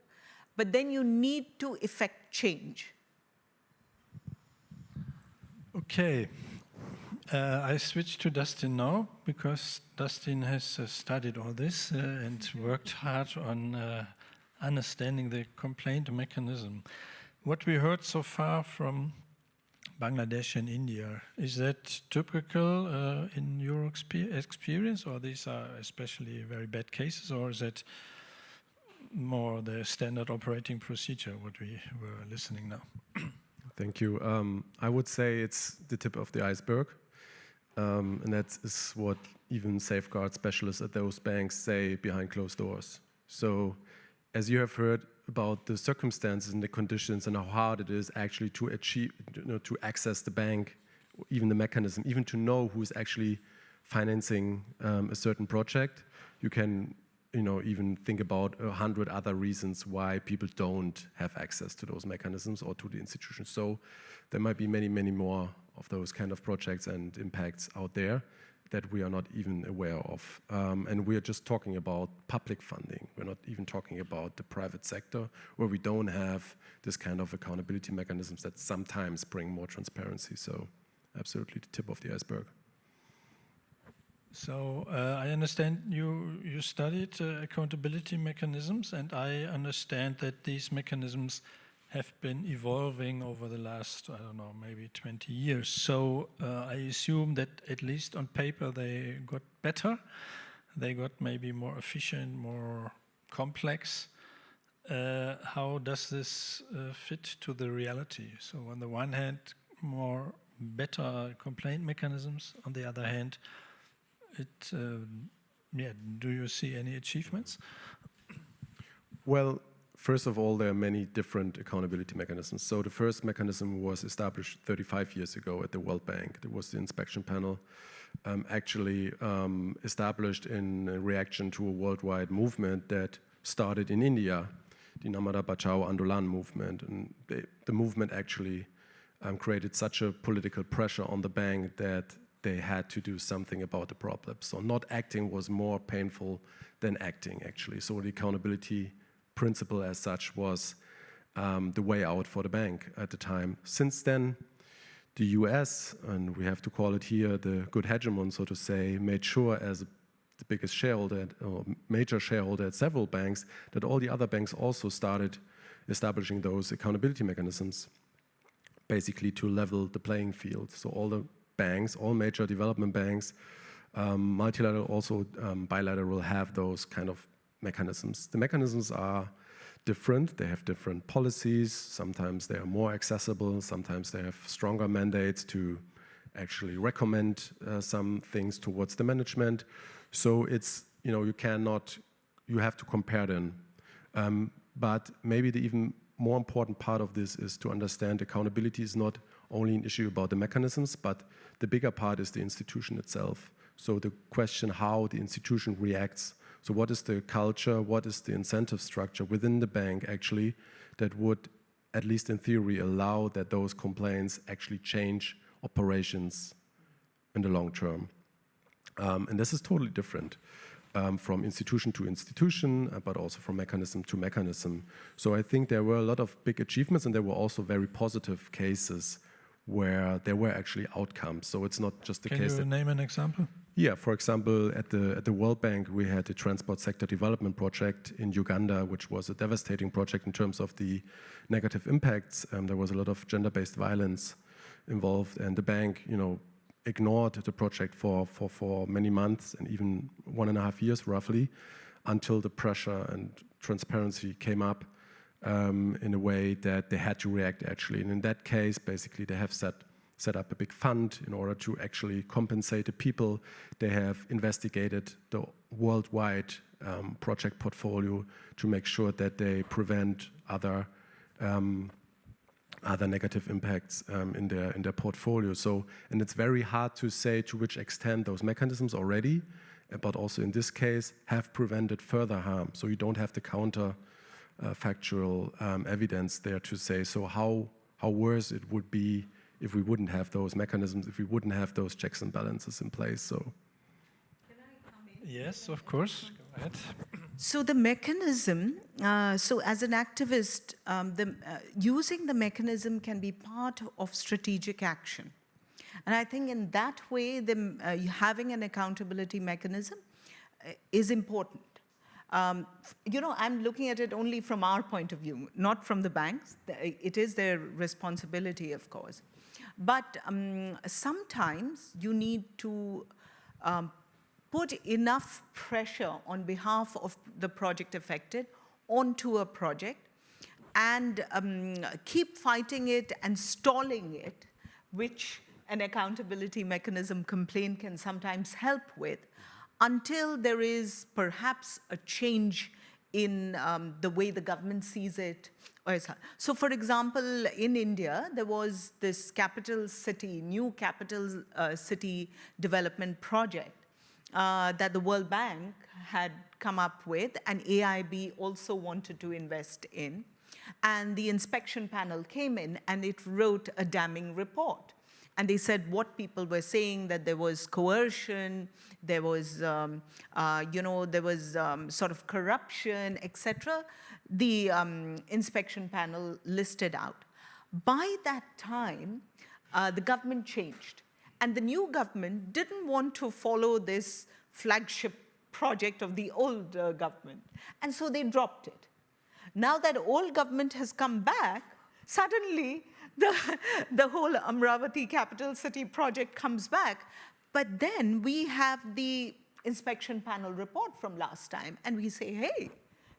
but then you need to effect change. Okay. I switch to Dustin now, because Dustin has studied all this and worked hard on understanding the complaint mechanism. What we heard so far from Bangladesh and India, is that typical in your experience, or these are especially very bad cases, or is that more the standard operating procedure, what we were listening now? Thank you. I would say it's the tip of the iceberg. And that is what even safeguard specialists at those banks say behind closed doors. So as you have heard about the circumstances and the conditions and how hard it is actually to achieve, to access the bank, even the mechanism, even to know who is actually financing a certain project, you can even think about 100 other reasons why people don't have access to those mechanisms or to the institutions. So there might be many, many more of those kind of projects and impacts out there that we are not even aware of. And we are just talking about public funding. We're not even talking about the private sector, where we don't have this kind of accountability mechanisms that sometimes bring more transparency. So absolutely the tip of the iceberg. So I understand you studied accountability mechanisms, and I understand that these mechanisms have been evolving over the last, I don't know, maybe 20 years. So I assume that at least on paper they got better. They got maybe more efficient, more complex. How does this fit to the reality? So on the one hand, better complaint mechanisms. On the other hand, do you see any achievements? Well, first of all, there are many different accountability mechanisms. So the first mechanism was established 35 years ago at the World Bank. There was the inspection panel, actually established in reaction to a worldwide movement that started in India, the Namada Bachao Andolan movement. And the movement actually created such a political pressure on the bank that they had to do something about the problem. So not acting was more painful than acting, actually. So the accountability principle as such was the way out for the bank at the time. Since then, the US, and we have to call it here the good hegemon, so to say, made sure as the biggest shareholder or major shareholder at several banks that all the other banks also started establishing those accountability mechanisms, basically to level the playing field. So all the banks, all major development banks, multilateral, also bilateral, have those kind of mechanisms. The mechanisms are different. They have different policies. Sometimes they are more accessible. Sometimes they have stronger mandates to actually recommend some things towards the management. So it's, you have to compare them. But maybe the even more important part of this is to understand accountability is not only an issue about the mechanisms, but the bigger part is the institution itself. So the question how the institution reacts. So what is the culture, what is the incentive structure within the bank actually that would, at least in theory, allow that those complaints actually change operations in the long term. And this is totally different from institution to institution, but also from mechanism to mechanism. So I think there were a lot of big achievements, and there were also very positive cases where there were actually outcomes. So it's not just the case. Can you name an example? Yeah, for example, at the World Bank, we had the Transport Sector Development Project in Uganda, which was a devastating project in terms of the negative impacts. There was a lot of gender-based violence involved, and the bank, ignored the project for many months and even 1.5 years roughly, until the pressure and transparency came up in a way that they had to react actually. And in that case, basically, they have set up a big fund in order to actually compensate the people. They have investigated the worldwide project portfolio to make sure that they prevent other negative impacts in their portfolio. So, and it's very hard to say to which extent those mechanisms already, but also in this case, have prevented further harm. So you don't have the counter factual evidence there to say, so how worse it would be if we wouldn't have those mechanisms, if we wouldn't have those checks and balances in place. So. Can I come in? Yes, of course. Go ahead. So the mechanism, so as an activist, using the mechanism can be part of strategic action. And I think in that way, having an accountability mechanism is important. I'm looking at it only from our point of view, not from the banks. It is their responsibility, of course. But sometimes you need to put enough pressure on behalf of the project affected onto a project and keep fighting it and stalling it, which an accountability mechanism complaint can sometimes help with, until there is perhaps a change in the way the government sees it. So for example, in India, there was this new capital city development project that the World Bank had come up with, and AIIB also wanted to invest in. And the inspection panel came in and it wrote a damning report. And they said what people were saying, that there was coercion, there was, sort of corruption, etc. The inspection panel listed out. By that time, the government changed. And the new government didn't want to follow this flagship project of the old government. And so they dropped it. Now that old government has come back, suddenly the whole Amravati capital city project comes back. But then we have the inspection panel report from last time, and we say, hey,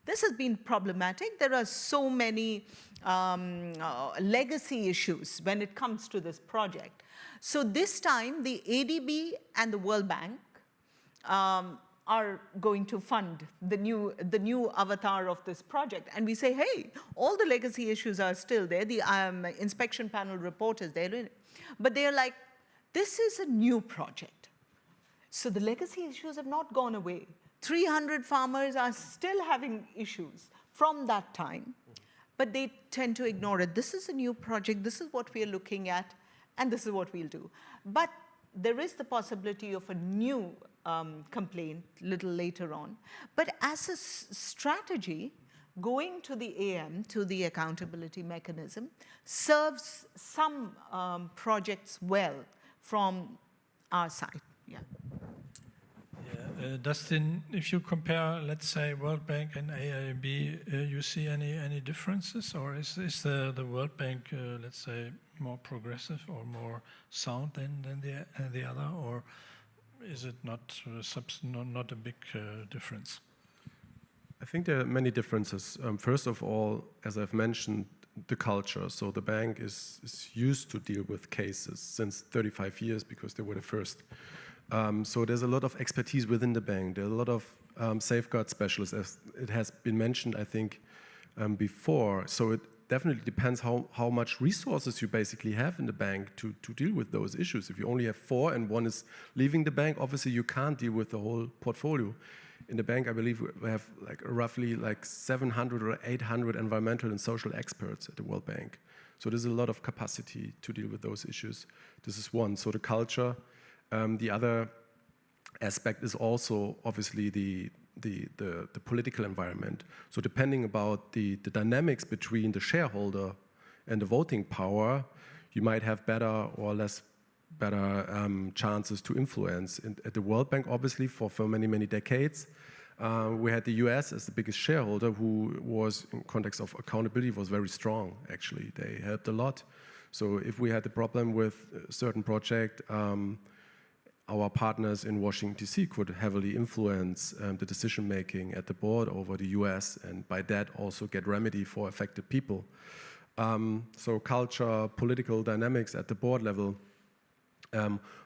this has been problematic. There are so many legacy issues when it comes to this project. So this time, the ADB and the World Bank are going to fund the new avatar of this project. And we say, hey, all the legacy issues are still there. The inspection panel report is there. But they're like, this is a new project. So the legacy issues have not gone away. 300 farmers are still having issues from that time, but they tend to ignore it. This is a new project. This is what we are looking at, and this is what we'll do. But there is the possibility of a new complaint a little later on. But as a strategy, going to the AM, to the accountability mechanism, serves some projects well from our side. Yeah. Dustin, if you compare, let's say, World Bank and AIIB, you see any differences, or is the World Bank, let's say, more progressive or more sound than the other, or is it not a big difference? I think there are many differences. First of all, as I've mentioned, the culture. So the bank is used to deal with cases since 35 years because they were the first. So there's a lot of expertise within the bank. There are a lot of safeguard specialists, as it has been mentioned, I think, before. So definitely depends how much resources you basically have in the bank to deal with those issues. If you only have 4 and 1 is leaving the bank, obviously you can't deal with the whole portfolio. In the bank, I believe we have like roughly like 700 or 800 environmental and social experts at the World Bank. So there's a lot of capacity to deal with those issues. This is one. So the culture. The other aspect is also obviously the political environment. So depending about the dynamics between the shareholder and the voting power, you might have better or less better chances to influence. At the World Bank, obviously, for many, many decades, we had the US as the biggest shareholder, who was, in context of accountability, was very strong, actually. They helped a lot. So if we had a problem with a certain project, our partners in Washington, D.C. could heavily influence the decision-making at the board over the US, and by that also get remedy for affected people. So culture, political dynamics at the board level,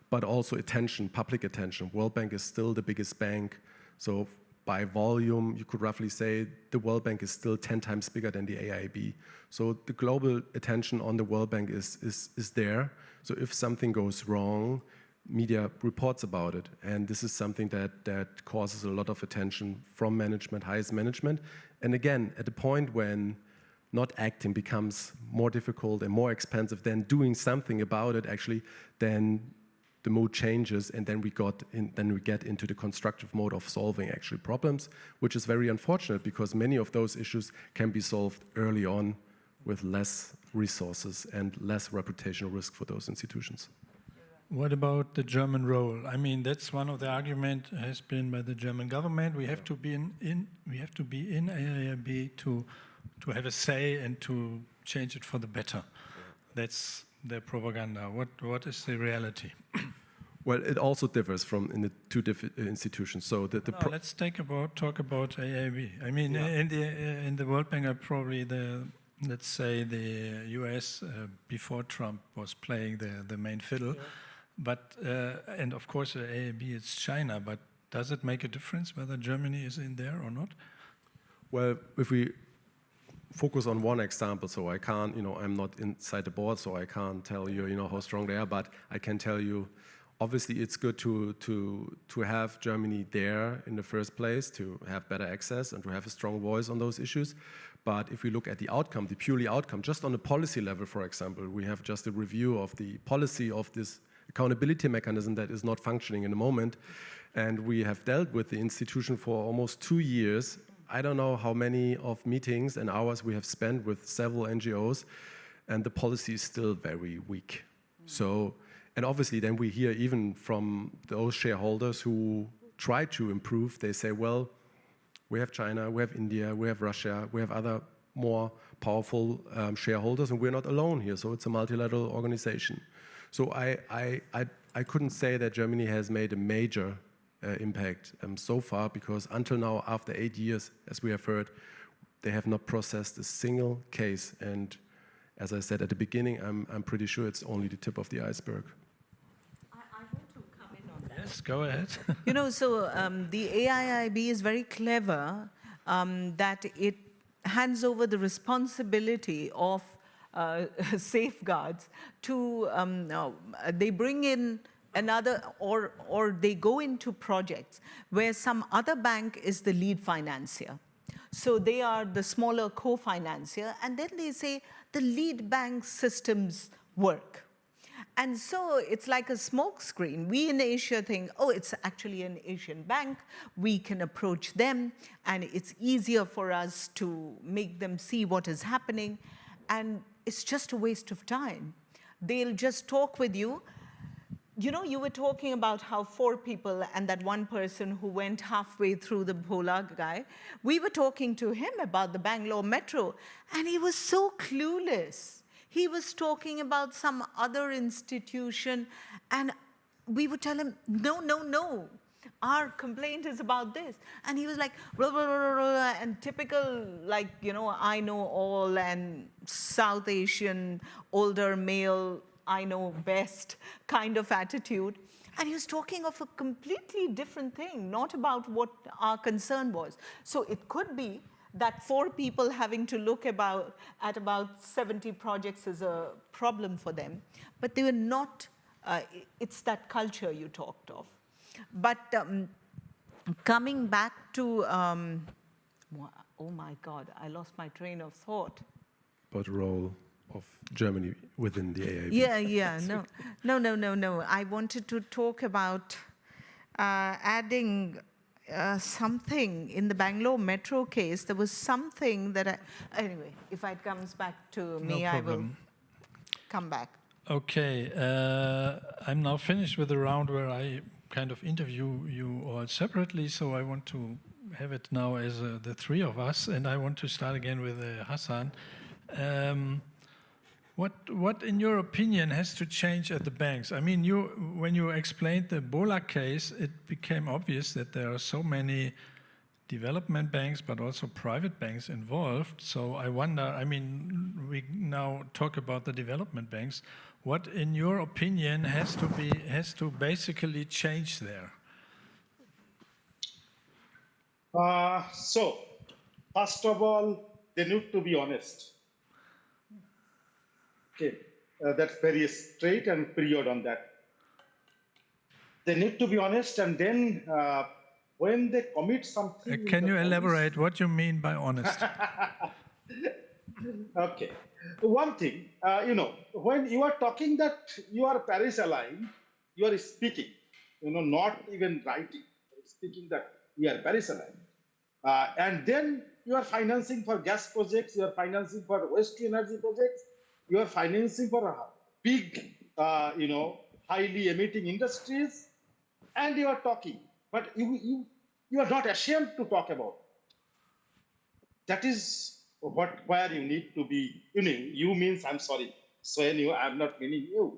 but also attention, public attention. World Bank is still the biggest bank, so by volume, you could roughly say the World Bank is still 10 times bigger than the AIIB. So the global attention on the World Bank is there. So if something goes wrong, media reports about it, and this is something that causes a lot of attention from management, highest management. And again, at the point when not acting becomes more difficult and more expensive than doing something about it, actually, then the mood changes, and then we get into the constructive mode of solving actually problems, which is very unfortunate because many of those issues can be solved early on with less resources and less reputational risk for those institutions. What about the German role? I mean, that's one of the arguments has been by the German government. We have to be in AIIB to have a say and to change it for the better. That's their propaganda. What is the reality? Well, it also differs from in the two different institutions. So let's talk about AIIB. I mean, in the World Bank, probably let's say the US before Trump was playing the main fiddle. Yeah. But, and of course, AIIB is China, but does it make a difference whether Germany is in there or not? Well, if we focus on one example, so I can't, I'm not inside the board, so I can't tell you, how strong they are, but I can tell you, obviously it's good to have Germany there in the first place, to have better access and to have a strong voice on those issues. But if we look at the outcome, the purely outcome, just on the policy level, for example, we have just a review of the policy of this accountability mechanism that is not functioning in the moment. And we have dealt with the institution for almost 2 years. I don't know how many of meetings and hours we have spent with several NGOs, and the policy is still very weak. So, and obviously then we hear even from those shareholders who try to improve, they say, well, we have China, we have India, we have Russia, we have other more powerful shareholders, and we're not alone here, so it's a multilateral organization. So I couldn't say that Germany has made a major impact so far, because until now, after 8 years, as we have heard, they have not processed a single case. And as I said at the beginning, I'm pretty sure it's only the tip of the iceberg. I want to comment on that. Yes, go ahead. So the AIIB is very clever that it hands over the responsibility of safeguards to, they bring in another, or they go into projects where some other bank is the lead financier. So they are the smaller co-financier, and then they say the lead bank systems work. And so it's like a smoke screen. We in Asia think, oh, it's actually an Asian bank. We can approach them, and it's easier for us to make them see what is happening. And it's just a waste of time. They'll just talk with you. You were talking about how 4 people and that one person who went halfway through the Bhola guy, we were talking to him about the Bangalore Metro, and he was so clueless. He was talking about some other institution, and we would tell him, no, our complaint is about this. And he was like, blah, blah, blah, blah, and typical, I know all, and South Asian, older male, I know best kind of attitude. And he was talking of a completely different thing, not about what our concern was. So it could be that 4 people having to look at about 70 projects is a problem for them. But they were not, it's that culture you talked of. But coming back to, oh my God, I lost my train of thought. About the role of Germany within the AIIB. Yeah, no. I wanted to talk about adding something in the Bangalore metro case. There was something that anyway, if it comes back to me, I will come back. Okay, I'm now finished with the round where I kind of interview you all separately, so I want to have it now as the 3 of us, and I want to start again with Hasan. What, in your opinion, has to change at the banks? I mean, when you explained the Ebola case, it became obvious that there are so many development banks, but also private banks involved. So I wonder, I mean, we now talk about the development banks. What, in your opinion, has to basically change there? So, first of all, they need to be honest. Okay, that's very straight and period on that. They need to be honest, and then when they commit something... Can you elaborate what you mean by honest? Okay. One thing, when you are talking that you are Paris aligned, you are speaking, not even writing, speaking that we are Paris aligned. And then you are financing for gas projects, you are financing for waste to energy projects, you are financing for big, highly emitting industries, and you are talking, but you are not ashamed to talk about. That is where you need to be. You means I'm sorry. So anyway, I'm not meaning you.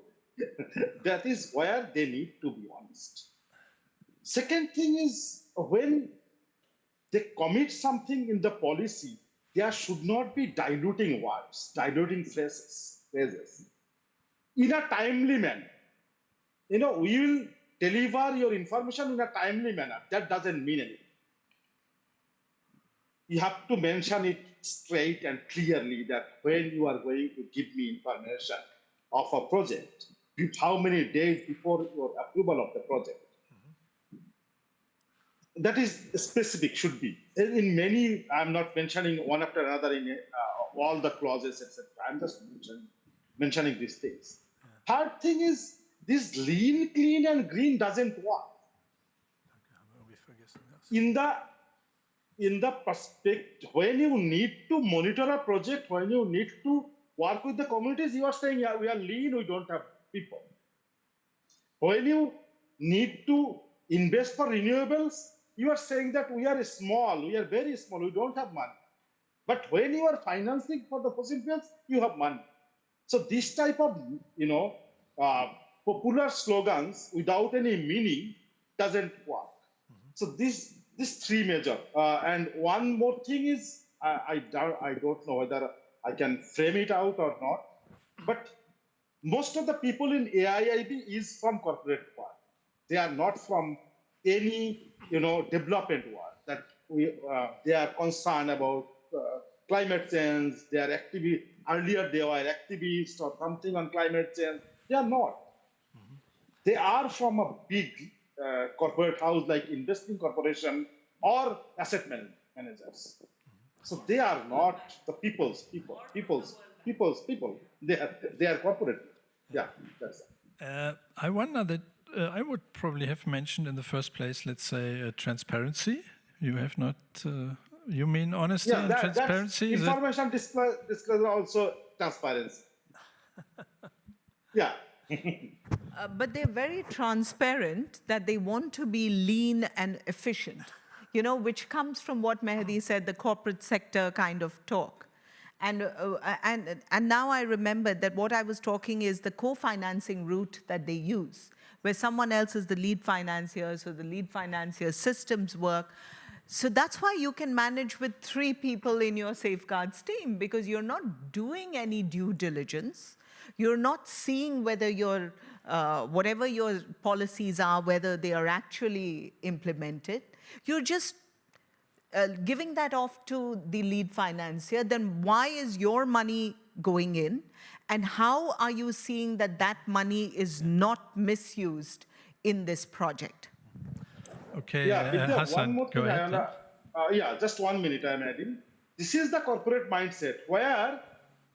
That is where they need to be honest. Second thing is when they commit something in the policy, there should not be diluting words, diluting phrases. In a timely manner. We will deliver your information in a timely manner. That doesn't mean anything. You have to mention it straight and clearly that when you are going to give me information of a project, how many days before your approval of the project. That is specific, should be. In many, I'm not mentioning one after another in all the clauses, etc. I'm just mentioning these things. Third thing is, this lean, clean, and green doesn't work. In the perspective, when you need to monitor a project, when you need to work with the communities, you are saying, yeah, we are lean, we don't have people. When you need to invest for renewables, you are saying that we are small, we are very small, we don't have money. But when you are financing for the fossil fuels, you have money. So this type of, popular slogans without any meaning doesn't work. So these 3 major. And one more thing is, I don't know whether I can frame it out or not, but most of the people in AIIB is from corporate world. They are not from any, development world. That they are concerned about climate change. They are earlier they were activists or something on climate change. They are not. They are from a big corporate house like investing corporation or asset managers. So they are not the people's people. They are corporate. Yeah, that's it. I wonder that I would probably have mentioned in the first place, let's say, transparency. You have not. You mean honesty and transparency? Information disclosure also transparency. Yeah. But they're very transparent that they want to be lean and efficient, which comes from what Mehedi said, the corporate sector kind of talk. And now I remember that what I was talking is the co-financing route that they use, where someone else is the lead financier, so the lead financier systems work. So that's why you can manage with 3 people in your safeguards team, because you're not doing any due diligence. You're not seeing whether your, whatever your policies are, whether they are actually implemented. You're just giving that off to the lead financier, then why is your money going in? And how are you seeing that that money is not misused in this project? Okay, Yeah, Vidya, Hasan, one more go thing. ahead. Yeah, just 1 minute I'm adding. This is the corporate mindset where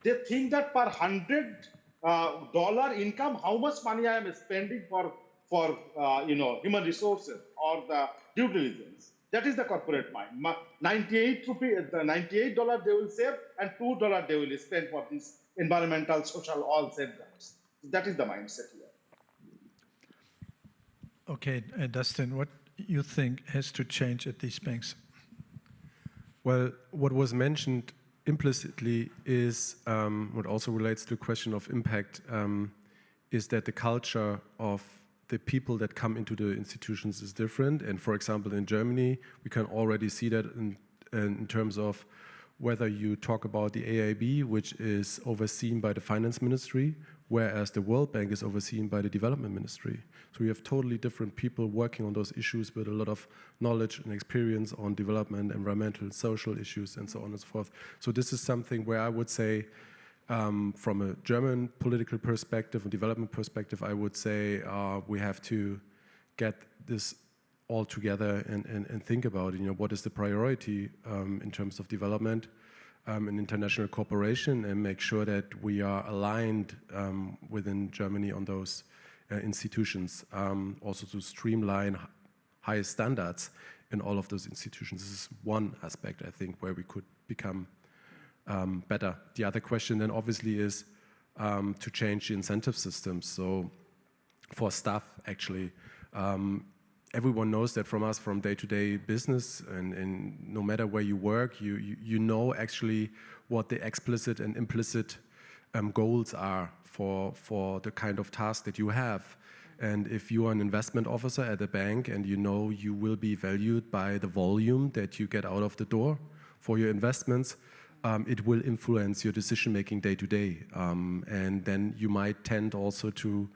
they think that per $100 income, how much money I am spending for human resources or the due diligence. That is the corporate mind. $98 they will save and $2 they will spend for these environmental, social, all safeguards. That is the mindset here. Okay, Dustin, what you think has to change at these banks? Well, what was mentioned implicitly is what also relates to the question of impact, is that the culture of the people that come into the institutions is different. And for example, in Germany, we can already see that in terms of whether you talk about the AIIB, which is overseen by the finance ministry, whereas the World Bank is overseen by the development ministry. So we have totally different people working on those issues with a lot of knowledge and experience on development, environmental, and social issues, and so on and so forth. So this is something where I would say, from a German political perspective and development perspective, I would say we have to get this all together and think about, what is the priority in terms of development and international cooperation, and make sure that we are aligned within Germany on those institutions, also to streamline high standards in all of those institutions. This is one aspect, I think, where we could become better. The other question then obviously is to change the incentive systems. So for staff, actually, everyone knows that from us, from day-to-day business, and no matter where you work, you know actually what the explicit and implicit goals are for the kind of task that you have. And if you are an investment officer at a bank and you know you will be valued by the volume that you get out of the door for your investments, it will influence your decision-making day-to-day. And then you might tend also to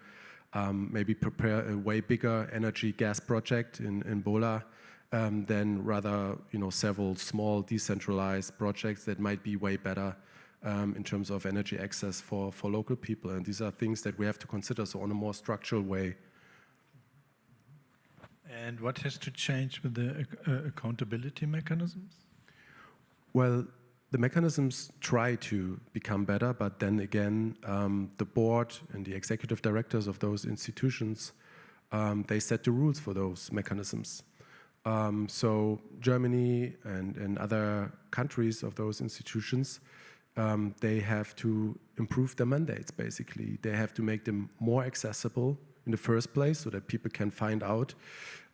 maybe prepare a way bigger energy gas project in Bola than rather several small decentralized projects that might be way better in terms of energy access for local people. And these are things that we have to consider, so on a more structural way. And what has to change with the accountability mechanisms? Well, the mechanisms try to become better, but then again, the board and the executive directors of those institutions, they set the rules for those mechanisms. So Germany and other countries of those institutions, they have to improve their mandates, basically. They have to make them more accessible in the first place so that people can find out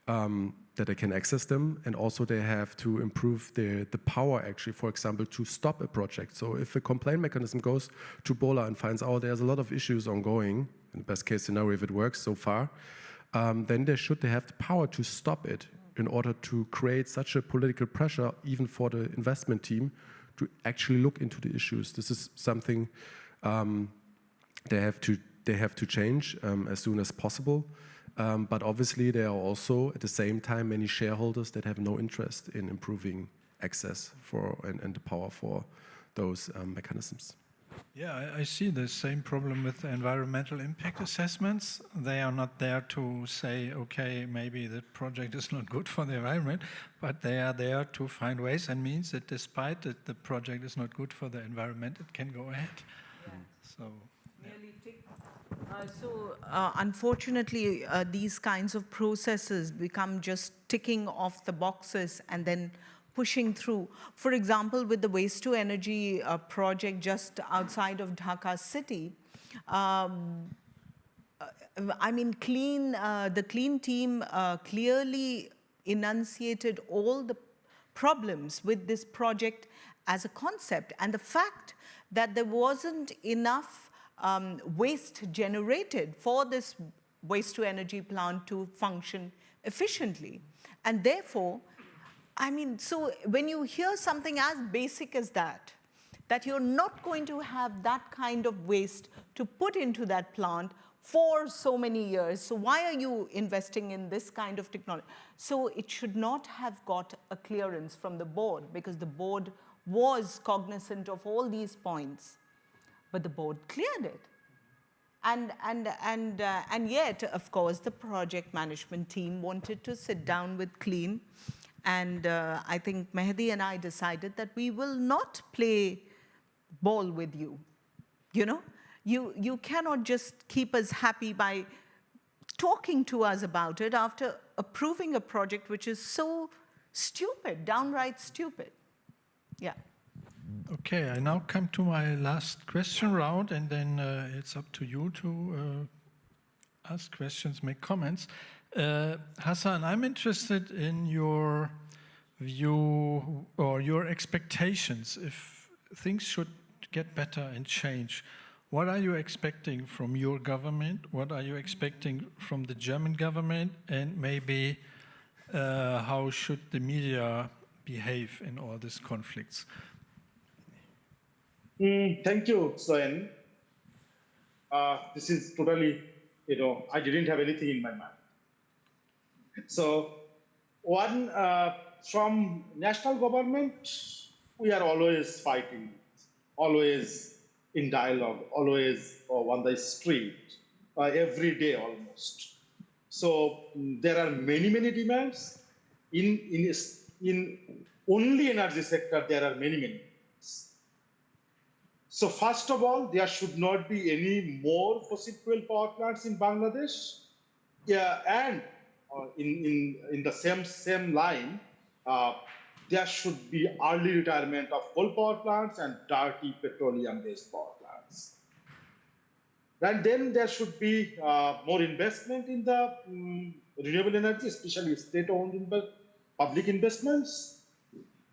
that they can access them, and also they have to improve the power, actually, for example, to stop a project. So if a complaint mechanism goes to Bola and finds out there's a lot of issues ongoing, in the best case scenario if it works so far, then they have the power to stop it in order to create such a political pressure, even for the investment team, to actually look into the issues. This is something they have to change as soon as possible. But obviously, there are also, at the same time, many shareholders that have no interest in improving access and the power for those mechanisms. Yeah, I see the same problem with environmental impact assessments. They are not there to say, okay, maybe the project is not good for the environment, but they are there to find ways and means that despite that the project is not good for the environment, it can go ahead. Yeah. So. Unfortunately, these kinds of processes become just ticking off the boxes and then pushing through. For example, with the waste to energy project just outside of Dhaka city, I mean, the clean team clearly enunciated all the problems with this project as a concept, and the fact that there wasn't enough waste generated for this waste to energy plant to function efficiently. And therefore, I mean, so when you hear something as basic as that you're not going to have that kind of waste to put into that plant, for so many years. So why are you investing in this kind of technology? So it should not have got a clearance from the board, because the board was cognizant of all these points, but the board cleared it. And yet, of course, the project management team wanted to sit down with Clean. And I think Mehedi and I decided that we will not play ball with you. You know, you cannot just keep us happy by talking to us about it after approving a project which is so stupid, downright stupid. Yeah. Okay, I now come to my last question round, and then it's up to you to ask questions, make comments. Hasan, I'm interested in your view or your expectations. If things should get better and change, what are you expecting from your government? What are you expecting from the German government? And maybe how should the media behave in all these conflicts? Thank you, Soen. This is totally, I didn't have anything in my mind. So, one, from national government, we are always fighting, always in dialogue, always on the street, every day almost. So, there are many, many demands. In only energy sector, there are many, many. So first of all, there should not be any more fossil fuel power plants in Bangladesh. Yeah, and in the same line, there should be early retirement of coal power plants and dirty petroleum-based power plants. And then there should be more investment in the renewable energy, especially state-owned public investments.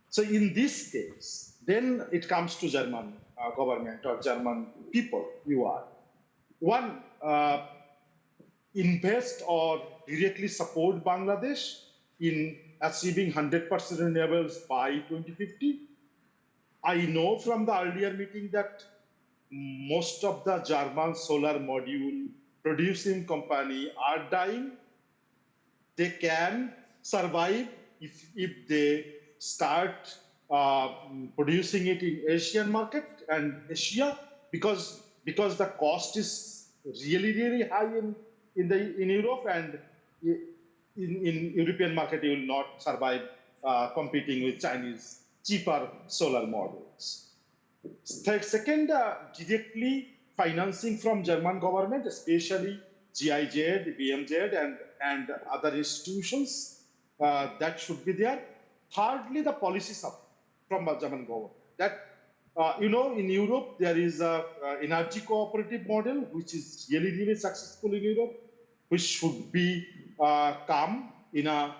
So in this case, then it comes to German government or German people, you are. One, invest or directly support Bangladesh in achieving 100% renewables by 2050. I know from the earlier meeting that most of the German solar module producing company are dying. They can survive if they start producing it in Asian market and Asia, because the cost is really high in Europe, and in European market you will not survive competing with Chinese cheaper solar modules. Second, directly financing from German government, especially GIZ, BMZ, and other institutions, that should be there. Thirdly, the policy support from the German government. That, in Europe, there is a energy cooperative model, which is really successful in Europe, which should be come in a,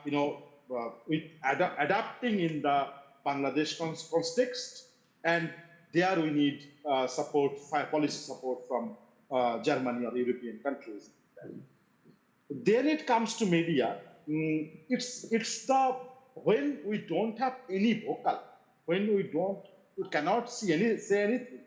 with adapting in the Bangladesh context. And there we need policy support from Germany or European countries. Then it comes to media. It's the when we don't have any vocal, when we cannot say anything.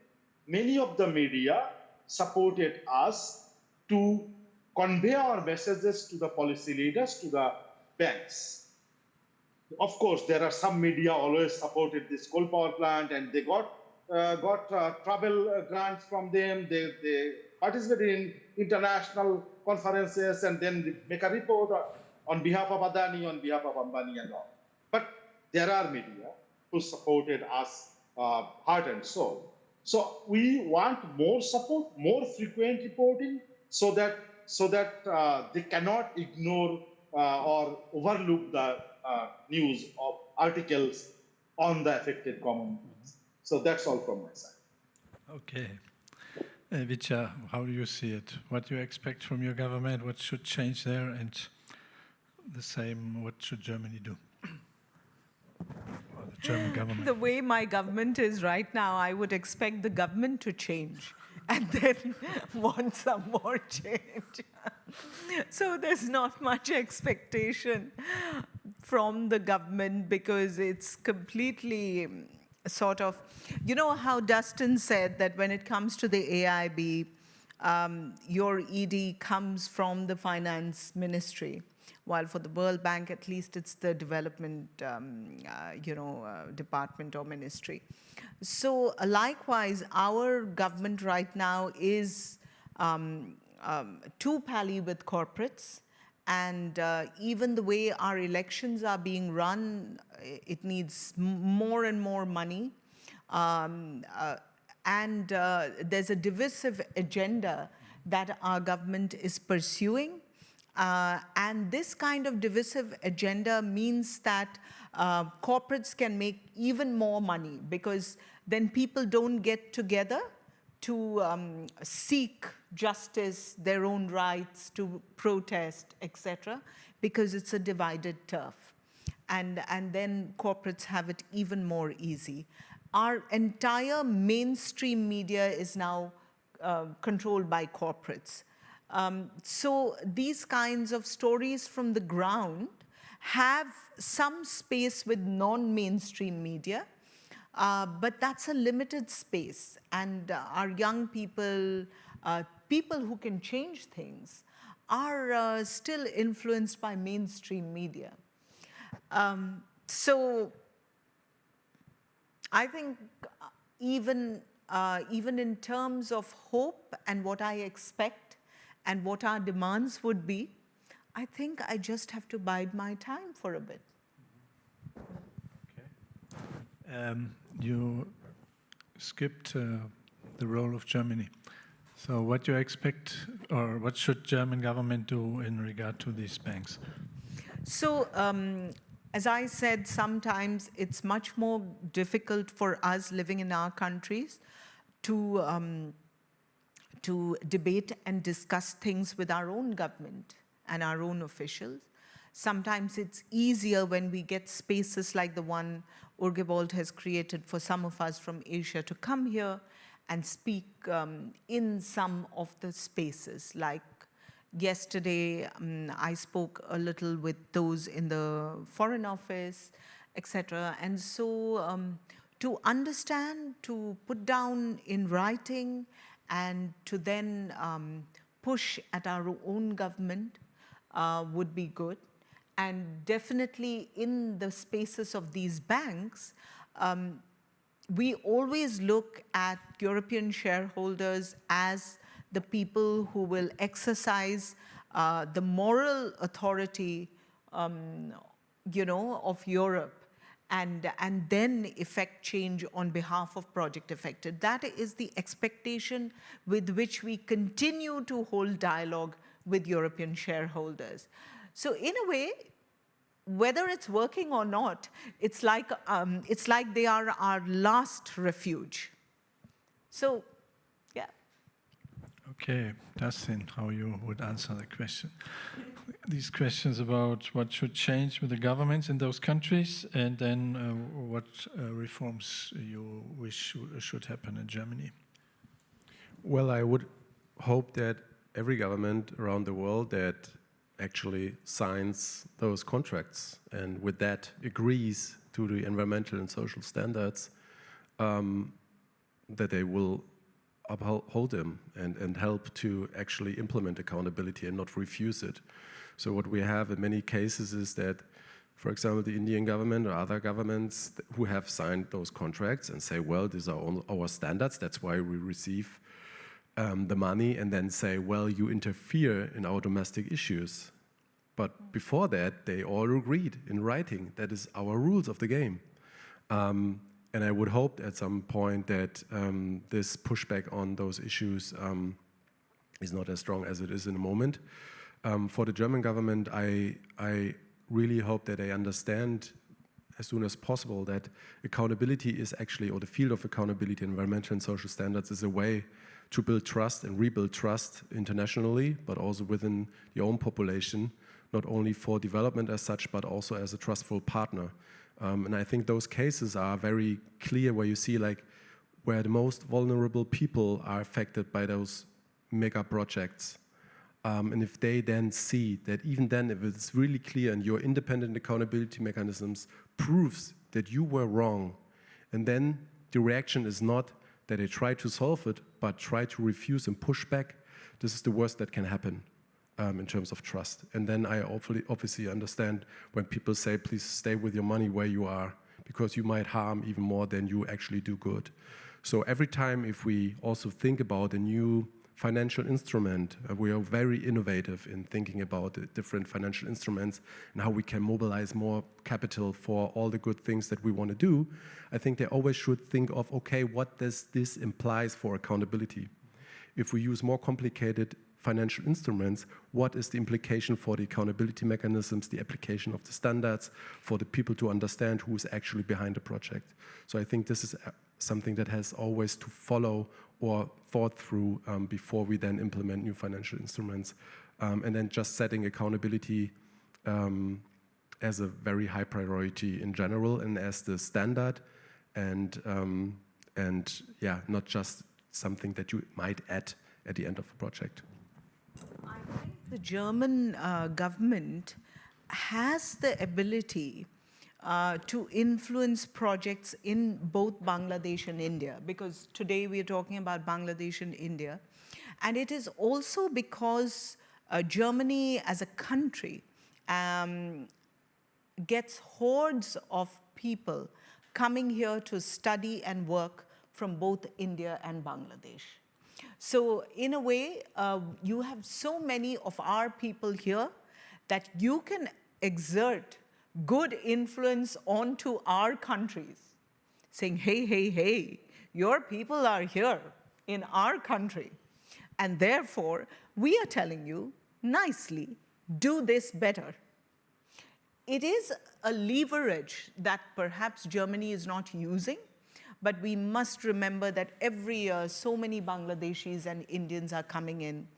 Many of the media supported us to convey our messages to the policy leaders, to the banks. Of course, there are some media always supported this coal power plant, and they got travel grants from them. They participated in international conferences, and then they make a report on behalf of Adani, on behalf of Ambani and all. But there are media who supported us heart and soul. So we want more support, more frequent reporting, so that they cannot ignore or overlook the news of articles on the affected communities. So that's all from my side. Okay. Vidya, how do you see it? What do you expect from your government? What should change there? And the same, what should Germany do? Or the German government? The way my government is right now, I would expect the government to change and then want some more change. So there's not much expectation from the government, because it's completely sort of, how Dustin said that when it comes to the AIIB, your ED comes from the finance ministry, while for the World Bank, at least it's the development, department or ministry. So likewise, our government right now is too pally with corporates, and even the way our elections are being run, it needs more and more money. And there's a divisive agenda that our government is pursuing. And this kind of divisive agenda means that corporates can make even more money, because then people don't get together to seek justice, their own rights, to protest, etc., because it's a divided turf. And then corporates have it even more easy. Our entire mainstream media is now controlled by corporates. So these kinds of stories from the ground have some space with non-mainstream media, but that's a limited space. And our young people, people who can change things, are still influenced by mainstream media. So I think even in terms of hope and what I expect and what our demands would be, I think I just have to bide my time for a bit. Okay. You skipped the role of Germany. So what do you expect, or what should German government do in regard to these banks? So as I said, sometimes it's much more difficult for us living in our countries to debate and discuss things with our own government and our own officials. Sometimes it's easier when we get spaces like the one Urgewald has created for some of us from Asia to come here and speak in some of the spaces. Like yesterday, I spoke a little with those in the Foreign Office, etc. And so to understand, to put down in writing, and to then push at our own government would be good. And definitely in the spaces of these banks, we always look at European shareholders as the people who will exercise the moral authority, of Europe, and then effect change on behalf of project affected. That is the expectation with which we continue to hold dialogue with European shareholders. So in a way, whether it's working or not, it's like they are our last refuge. So, yeah. Okay, Dustin, how you would answer the question. These questions about what should change with the governments in those countries, and then what reforms you wish should happen in Germany. Well, I would hope that every government around the world that actually signs those contracts and with that agrees to the environmental and social standards, that they will uphold them and help to actually implement accountability and not refuse it. So what we have in many cases is that, for example, the Indian government or other governments who have signed those contracts and say, well, these are our standards, that's why we receive the money, and then say, well, you interfere in our domestic issues. But before that, they all agreed in writing, that is our rules of the game. And I would hope at some point that this pushback on those issues is not as strong as it is in the moment. For the German government, I really hope that they understand as soon as possible that accountability is actually, or the field of accountability, environmental and social standards, is a way to build trust and rebuild trust internationally, but also within the own population, not only for development as such, but also as a trustful partner. And I think those cases are very clear where you see like where the most vulnerable people are affected by those mega projects. And if they then see that even then, if it's really clear and your independent accountability mechanisms proves that you were wrong, and then the reaction is not that they try to solve it, but try to refuse and push back, this is the worst that can happen in terms of trust. And then I obviously understand when people say, please stay with your money where you are, because you might harm even more than you actually do good. So every time if we also think about a new financial instrument, we are very innovative in thinking about the different financial instruments and how we can mobilize more capital for all the good things that we want to do. I think they always should think of, okay, what does this implies for accountability? If we use more complicated financial instruments, what is the implication for the accountability mechanisms, the application of the standards, for the people to understand who is actually behind the project? So I think this is something that has always to follow or thought through before we then implement new financial instruments. And then just setting accountability as a very high priority in general and as the standard, and yeah, not just something that you might add at the end of a project. I think the German government has the ability to influence projects in both Bangladesh and India, because today we are talking about Bangladesh and India. And it is also because Germany as a country gets hordes of people coming here to study and work from both India and Bangladesh. So in a way, you have so many of our people here that you can exert good influence onto our countries, saying, hey, hey, hey, your people are here in our country. And therefore, we are telling you nicely, do this better. It is a leverage that perhaps Germany is not using, but we must remember that every year so many Bangladeshis and Indians are coming in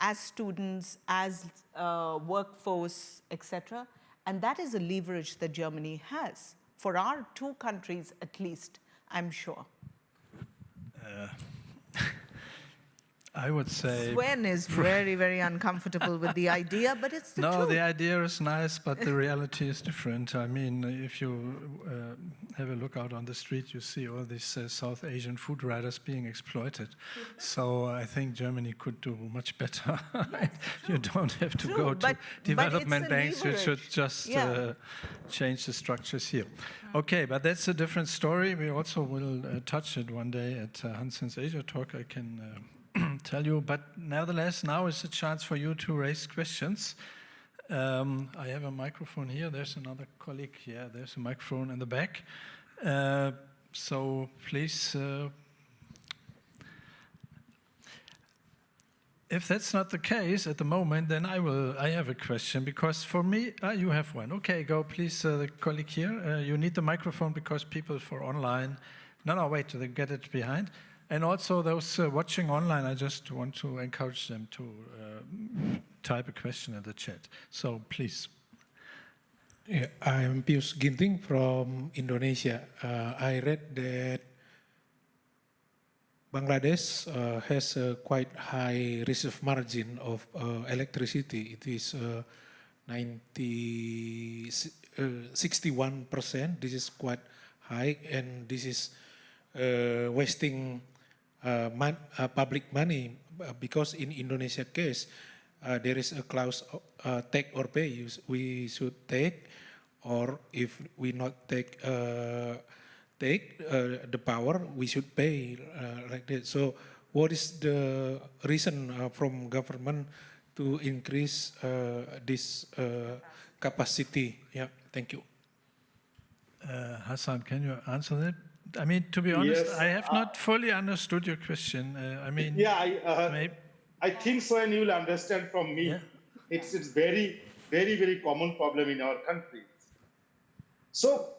as students, as workforce, etc. And that is a leverage that Germany has, for our two countries at least, I'm sure. I would say... Sven is very, very uncomfortable with the idea, but it's the truth. No, the idea is nice, but the reality is different. I mean, if you have a look out on the street, you see all these South Asian food riders being exploited. So I think Germany could do much better. You don't have to go to development banks. You should just change the structures here. Okay, but that's a different story. We also will touch it one day at Hasan's Asia talk, I can tell you. But nevertheless, now is a chance for you to raise questions. I have a microphone here. There's another colleague here. There's a microphone in the back. So please, if that's not the case at the moment, then I have a question, because for me, you have one. Okay, go please, the colleague here. You need the microphone because people for online, no, wait, they get it behind. And also those watching online, I just want to encourage them to type a question in the chat. So please. Yeah, I'm Pius Ginting from Indonesia. I read that Bangladesh has a quite high reserve margin of electricity. It is 61%. This is quite high, and this is wasting public money, because in Indonesia case there is a clause take or pay. We should take, or if we not take the power, we should pay like that. So what is the reason from government to increase this capacity? Yeah, thank you. Hasan, can you answer that? I mean, to be honest, Yes, I have not fully understood your question. I mean, yeah, I think so, and you will understand from me. Yeah. It's very, very, very common problem in our country. So,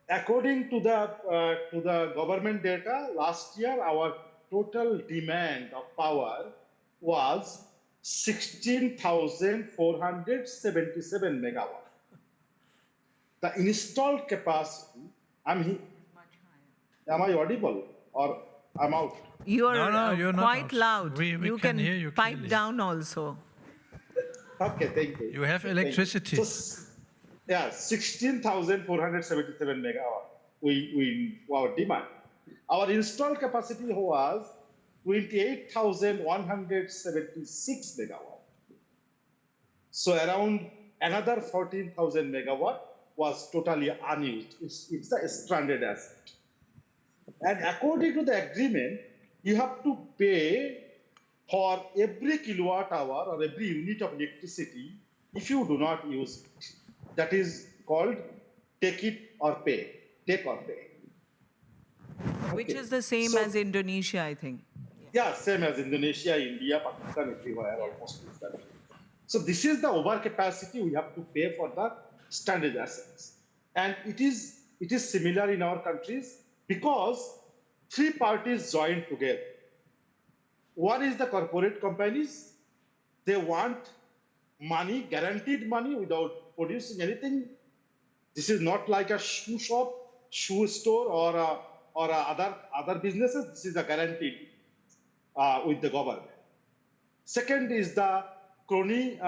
according to the government data, last year our total demand of power was 16,477 megawatt. The installed capacity, am I audible or I'm out? You are you're quite loud. We you can hear you pipe clearly. down also. Okay, thank you. You have electricity. So, yeah, 16,477 megawatt. Our demand. Our installed capacity was 28,176 megawatt. So around another 14,000 megawatt was totally unused. It's a stranded asset. And according to the agreement, you have to pay for every kilowatt hour or every unit of electricity if you do not use it. That is called take it or pay, take or pay. Which is the same as Indonesia, I think. Yeah, same as Indonesia, India, Pakistan, everywhere, almost. So this is the overcapacity we have to pay for the stranded assets. And it is similar in our countries because three parties joined together. One is the corporate companies. They want money, guaranteed money without producing anything. This is not like a shoe shop, shoe store, or other businesses. This is a guaranteed with the government. Second is the crony,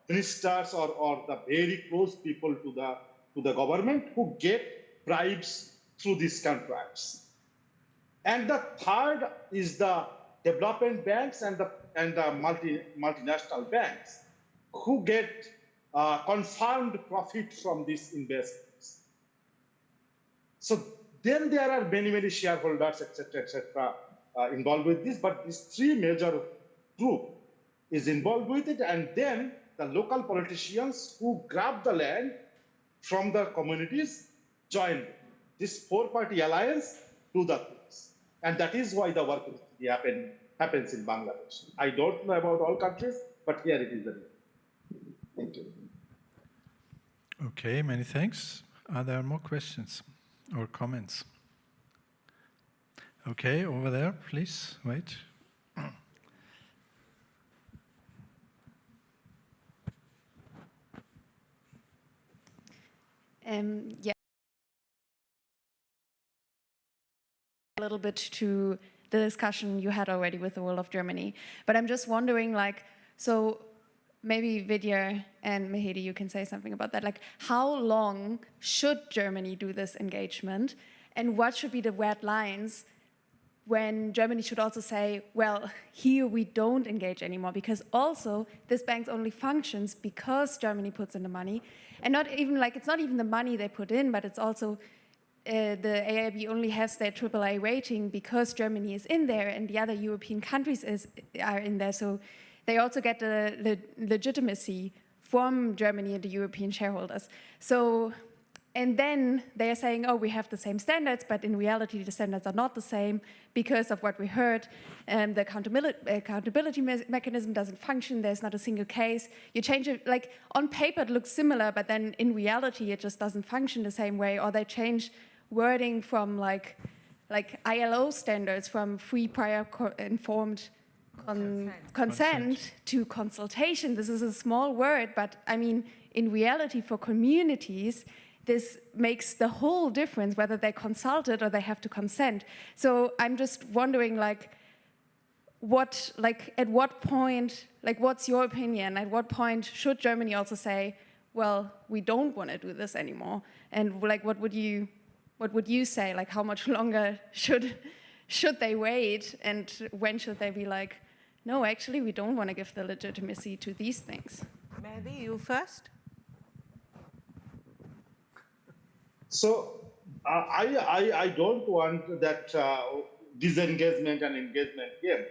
ministers or the very close people to the government who get bribes through these contracts. And the third is the development banks and the multinational banks who get confirmed profit from these investments. So then there are many shareholders, etc., involved with this, but these three major group is involved with it, and then the local politicians who grab the land from the communities join this four-party alliance to the things. And that is why the work happens in Bangladesh. I don't know about all countries, but here it is the real. Thank you. Okay, many thanks. Are there more questions or comments? Okay, over there, please, wait. Yeah, a little bit to the discussion you had already with the role of Germany, but I'm just wondering, like, so maybe Vidya and Mehedi, you can say something about that. Like, how long should Germany do this engagement, and what should be the red lines when Germany should also say, well, here we don't engage anymore, because also this bank only functions because Germany puts in the money, and not even like, it's not even the money they put in, but it's also the AIIB only has their AAA rating because Germany is in there and the other European countries are in there. So they also get the legitimacy from Germany and the European shareholders. So, and then they're saying, oh, we have the same standards, but in reality, the standards are not the same because of what we heard. The accountability mechanism doesn't function. There's not a single case. You change it, like on paper, it looks similar, but then in reality, it just doesn't function the same way. Or they change wording from like ILO standards, from free prior informed consent to consultation. This is a small word, but I mean, in reality, for communities, this makes the whole difference, whether they consulted or they have to consent. So I'm just wondering, like, at what point, like, what's your opinion? At what point should Germany also say, well, we don't want to do this anymore? And like, what would you say? Like, how much longer should they wait? And when should they be like, no, actually, we don't want to give the legitimacy to these things? Mehedi, you first. So I don't want that disengagement and engagement game.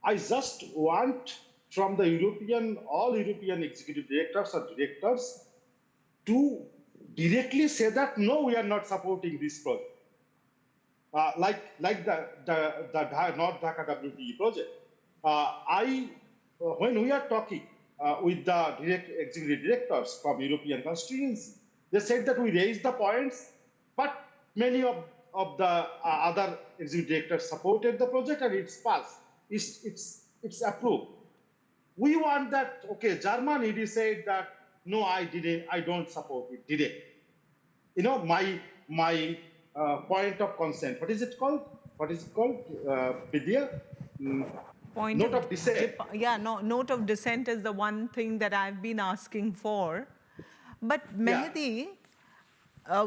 I just want from the all European executive directors or directors to directly say that, no, we are not supporting this project. Like the North Dhaka WTE project. When we are talking with the executive directors from European constituency, they said that we raised the points, but many of the other executive directors supported the project and it's passed. It's approved. We want that, okay, Germany said that, no, I don't support it, did it? You know, my point of consent, what is it called? Vidya? Note of dissent. Yeah, no, note of dissent is the one thing that I've been asking for. But Mehedi,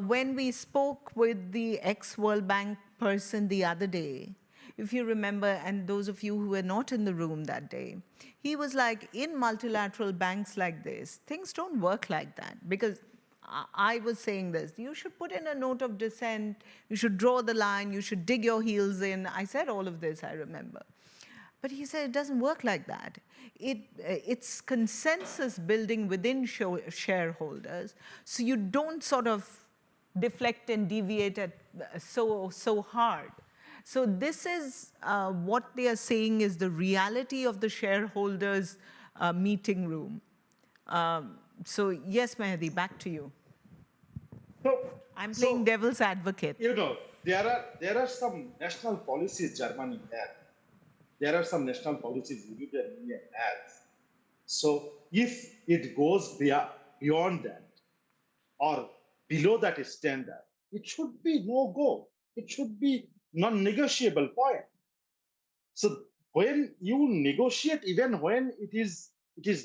when we spoke with the ex-World Bank person the other day, if you remember, and those of you who were not in the room that day, he was like, in multilateral banks like this, things don't work like that. Because I was saying this, you should put in a note of dissent, you should draw the line, you should dig your heels in. I said all of this, I remember. But he said it doesn't work like that. It's consensus building within shareholders, so you don't sort of deflect and deviate so hard. So this is what they are saying is the reality of the shareholders' meeting room. So yes, Mehedi, back to you. I'm playing devil's advocate. You know, there are some national policies Germany has. There are some national policies European Union has. So if it goes beyond that or below that standard, it should be no go. It should be non-negotiable point. So when you negotiate, even when it is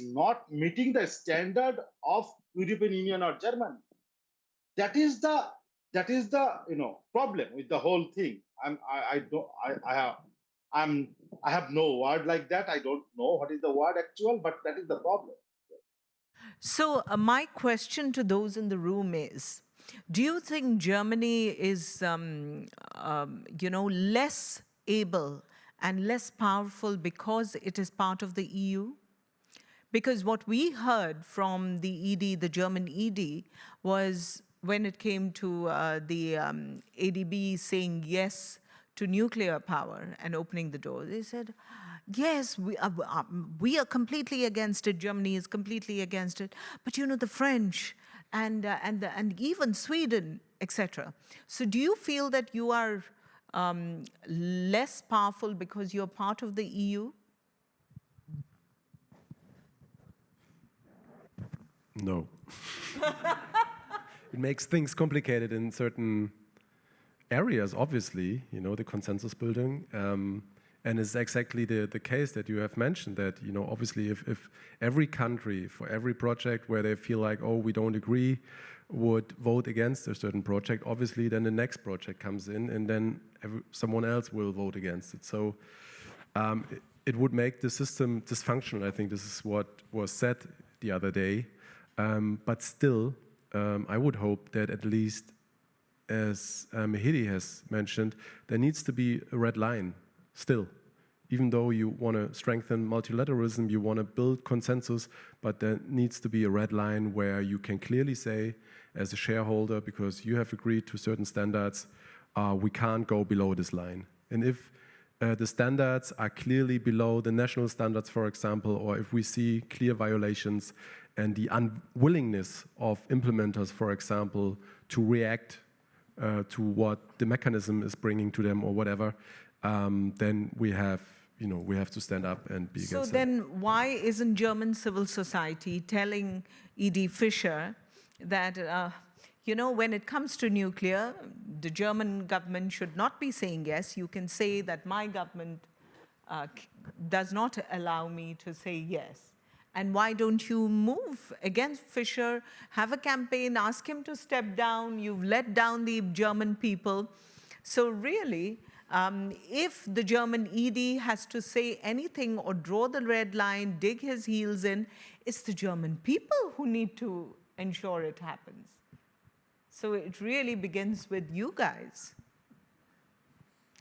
not meeting the standard of European Union or Germany, that is the problem with the whole thing. I have no word like that. I don't know what is the word actual, but that is the problem. So my question to those in the room is, do you think Germany is, less able and less powerful because it is part of the EU? Because what we heard from the ED, the German ED, was when it came to the ADB saying yes to nuclear power and opening the door, they said, yes, we are completely against it. Germany is completely against it. But the French and even Sweden, etc. So do you feel that you are less powerful because you're part of the EU? No. It makes things complicated in certain areas, obviously, the consensus building. And it's exactly the case that you have mentioned, that, obviously if every country, for every project where they feel like, oh, we don't agree, would vote against a certain project, obviously then the next project comes in and then someone else will vote against it. So it would make the system dysfunctional. I think this is what was said the other day. But still, I would hope that at least, as Mehedi has mentioned, there needs to be a red line still. Even though you want to strengthen multilateralism, you want to build consensus, but there needs to be a red line where you can clearly say, as a shareholder, because you have agreed to certain standards, we can't go below this line. And if the standards are clearly below the national standards, for example, or if we see clear violations and the unwillingness of implementers, for example, to react to what the mechanism is bringing to them or whatever, then we have to stand up and be against it. So then why isn't German civil society telling E.D. Fischer that, when it comes to nuclear, the German government should not be saying yes. You can say that my government does not allow me to say yes. And why don't you move against Fischer, have a campaign, ask him to step down? You've let down the German people. So really, if the German ED has to say anything or draw the red line, dig his heels in, it's the German people who need to ensure it happens. So it really begins with you guys.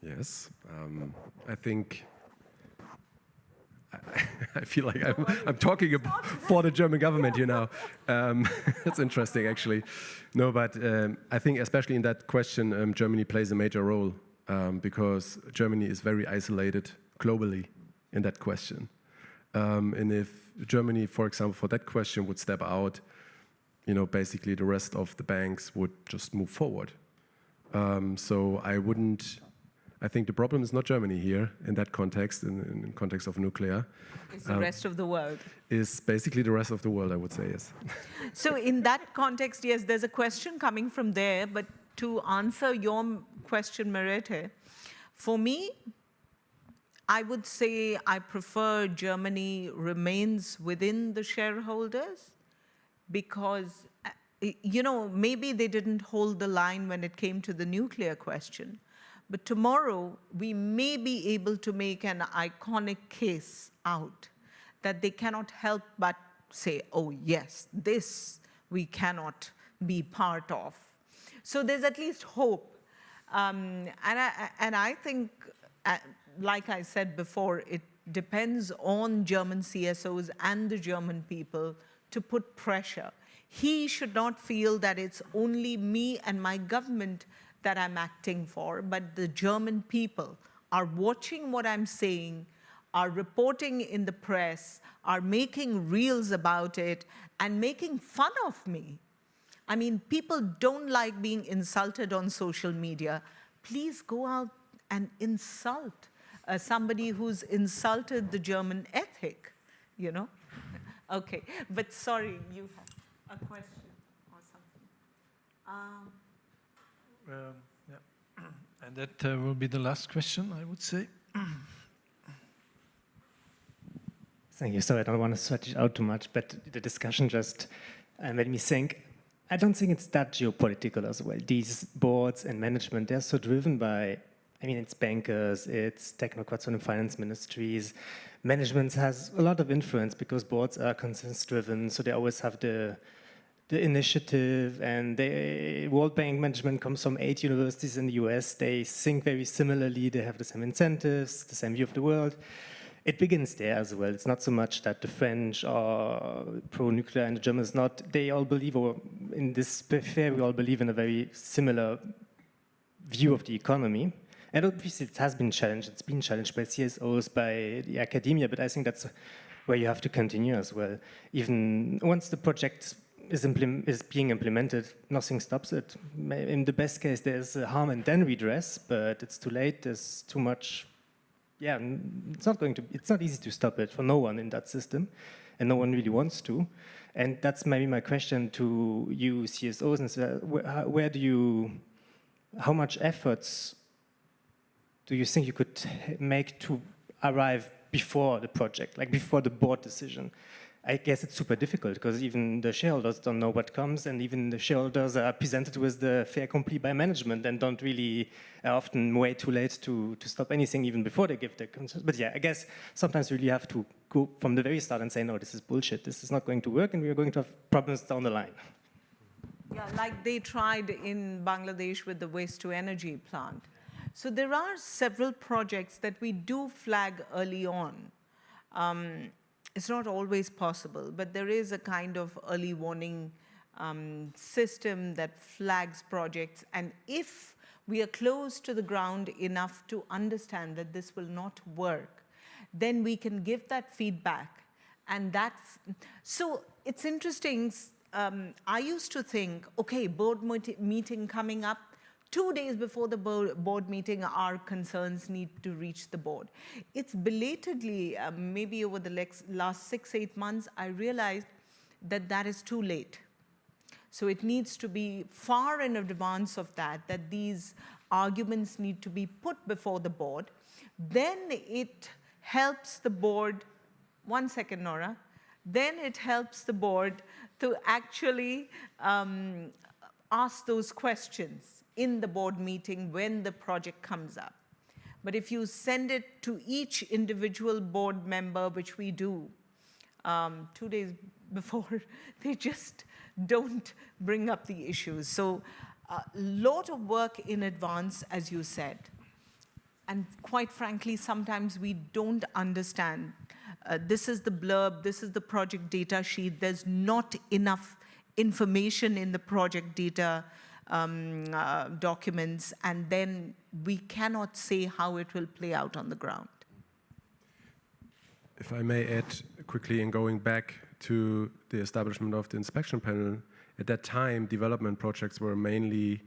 Yes, I think I feel like I'm talking for the German government here now. It's interesting, actually. No, but I think especially in that question, Germany plays a major role because Germany is very isolated globally in that question. And if Germany, for example, for that question would step out, basically the rest of the banks would just move forward. So I think the problem is not Germany here in that context, in context of nuclear. It's the rest of the world. Is basically the rest of the world, I would say, yes. So in that context, yes, there's a question coming from there, but to answer your question, Mehedi, for me, I would say I prefer Germany remains within the shareholders because, maybe they didn't hold the line when it came to the nuclear question. But tomorrow, we may be able to make an iconic case out that they cannot help but say, oh, yes, this we cannot be part of. So there's at least hope. And I think, like I said before, it depends on German CSOs and the German people to put pressure. He should not feel that it's only me and my government that I'm acting for, but the German people are watching what I'm saying, are reporting in the press, are making reels about it, and making fun of me. I mean, people don't like being insulted on social media. Please go out and insult somebody who's insulted the German ethic, you know? Okay, but sorry, you have a question or something. Yeah. And that will be the last question, I would say. Thank you. So I don't want to stretch it out too much, but the discussion just made me think, I don't think it's that geopolitical as well. These boards and management, they're so driven by, I mean, it's bankers, it's technocrats from the finance ministries. Management has a lot of influence because boards are consensus-driven, so they always have the initiative, and the World Bank management comes from 8 universities in the US. They think very similarly, they have the same incentives, the same view of the world. It begins there as well. It's not so much that the French are pro-nuclear and the Germans not. They all believe, or in this fair, we all believe in a very similar view of the economy. And obviously it has been challenged. It's been challenged by CSOs, by the academia, but I think that's where you have to continue as well. Even once the project is being implemented, nothing stops it. In the best case, there's harm and then redress, but it's too late. There's too much. Yeah, it's not easy to stop it for no one in that system, and no one really wants to. And that's maybe my question to you, CSOs, and so how much efforts do you think you could make to arrive before the project, like before the board decision? I guess it's super difficult because even the shareholders don't know what comes, and even the shareholders are presented with the fait accompli by management and don't really, often way too late to stop anything even before they give their consent. But yeah, I guess sometimes you really have to go from the very start and say, no, this is bullshit, this is not going to work, and we are going to have problems down the line. Yeah, like they tried in Bangladesh with the waste-to-energy plant. So there are several projects that we do flag early on. It's not always possible, but there is a kind of early warning system that flags projects. And if we are close to the ground enough to understand that this will not work, then we can give that feedback. And that's, so it's interesting. I used to think, okay, board meeting coming up, 2 days before the board meeting, our concerns need to reach the board. It's belatedly, maybe over the last 6-8 months, I realized that that is too late. So it needs to be far in advance of that these arguments need to be put before the board. Then it helps the board, 1 second, Nora. Then it helps the board to actually ask those questions in the board meeting when the project comes up. But if you send it to each individual board member, which we do, 2 days before, they just don't bring up the issues. So a lot of work in advance, as you said. And quite frankly, sometimes we don't understand. This is the blurb, this is the project data sheet. There's not enough information in the project data documents, and then we cannot say how it will play out on the ground. If I may add quickly, in going back to the establishment of the inspection panel, at that time, development projects were mainly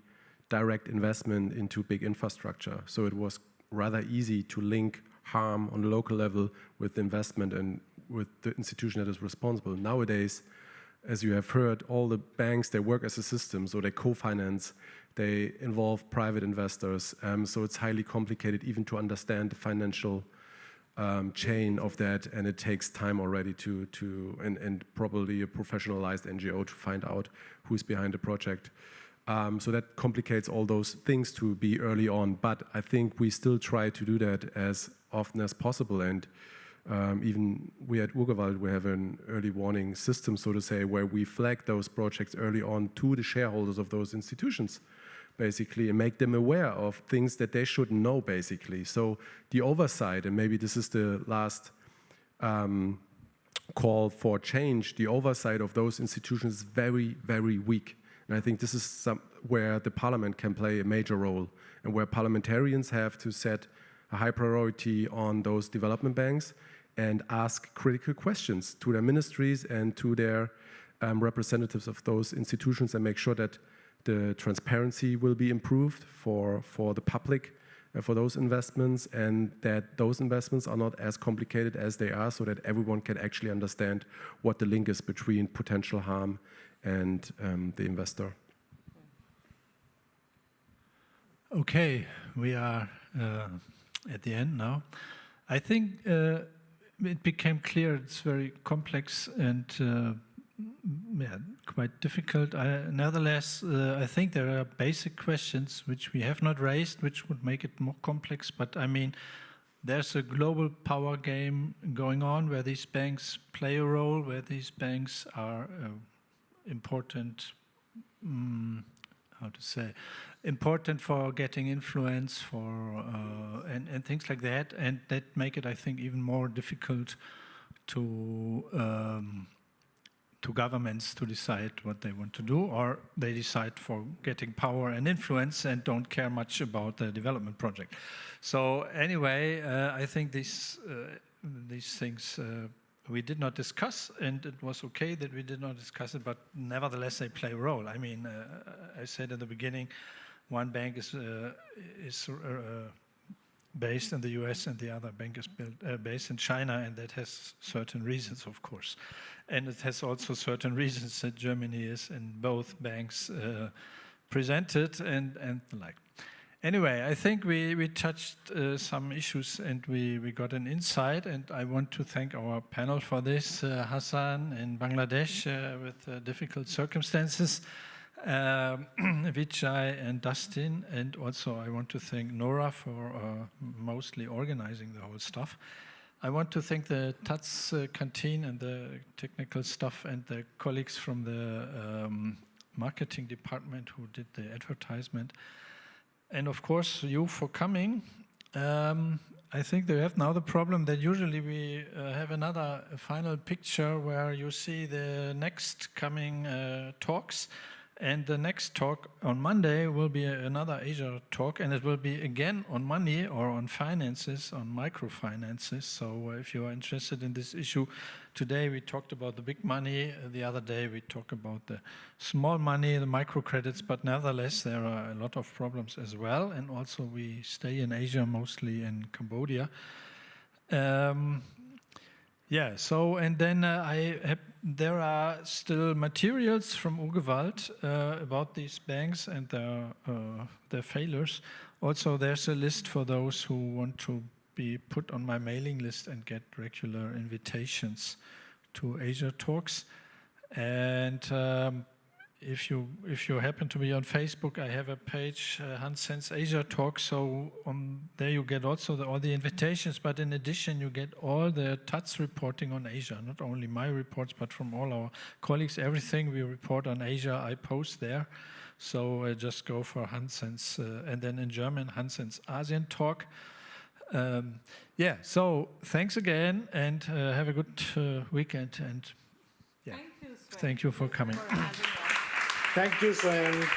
direct investment into big infrastructure. So it was rather easy to link harm on the local level with investment and with the institution that is responsible. Nowadays, as you have heard, all the banks, they work as a system, so they co-finance, they involve private investors, so it's highly complicated even to understand the financial chain of that, and it takes time already and probably a professionalized NGO to find out who's behind the project. So that complicates all those things to be early on. But I think we still try to do that as often as possible. And even we at Urgewald, we have an early warning system, so to say, where we flag those projects early on to the shareholders of those institutions, basically, and make them aware of things that they should know, basically. So the oversight, and maybe this is the last call for change, the oversight of those institutions is very, very weak. And I think this is where the parliament can play a major role, and where parliamentarians have to set a high priority on those development banks and ask critical questions to their ministries and to their representatives of those institutions, and make sure that the transparency will be improved for the public for those investments, and that those investments are not as complicated as they are, so that everyone can actually understand what the link is between potential harm and the investor. Okay, we are at the end now. I think it became clear it's very complex and yeah, quite difficult. Nevertheless, I think there are basic questions which we have not raised, which would make it more complex. But I mean, there's a global power game going on where these banks play a role, where these banks are important, how to say, important for getting influence, for and things like that, and that make it, I think, even more difficult to governments to decide what they want to do, or they decide for getting power and influence and don't care much about the development project. So anyway, I think these things we did not discuss, and it was okay that we did not discuss it, but nevertheless they play a role. I mean, I said at the beginning, one bank is based in the US and the other bank is based in China, and that has certain reasons, of course. And it has also certain reasons that Germany is in both banks presented and the like. Anyway, I think we touched some issues and we got an insight, and I want to thank our panel for this. Hasan in Bangladesh with difficult circumstances, Vidya and Dustin, and also I want to thank Nora for mostly organizing the whole stuff. I want to thank the Taz canteen and the technical stuff and the colleagues from the marketing department who did the advertisement. And of course, you for coming. I think they have now the problem that usually we have another final picture where you see the next coming talks. And the next talk on Monday will be another Asia talk, and it will be again on money or on finances, on microfinances. So if you are interested in this issue, today we talked about the big money, the other day we talked about the small money, the microcredits, but nevertheless there are a lot of problems as well. And also we stay in Asia, mostly in Cambodia. Yeah, so, and then there are still materials from Urgewald about these banks and their failures. Also, there's a list for those who want to be put on my mailing list and get regular invitations to Asia talks. And if you happen to be on Facebook, I have a page, Hasan's Asia Talk, so there you get also all the invitations, but in addition you get all the Taz reporting on Asia, not only my reports, but from all our colleagues. Everything we report on Asia, I post there. So just go for Hasan's, and then in German, Hasan's ASEAN Talk. Yeah, so thanks again, and have a good weekend, and yeah, thank you for coming. Thank you, Sven.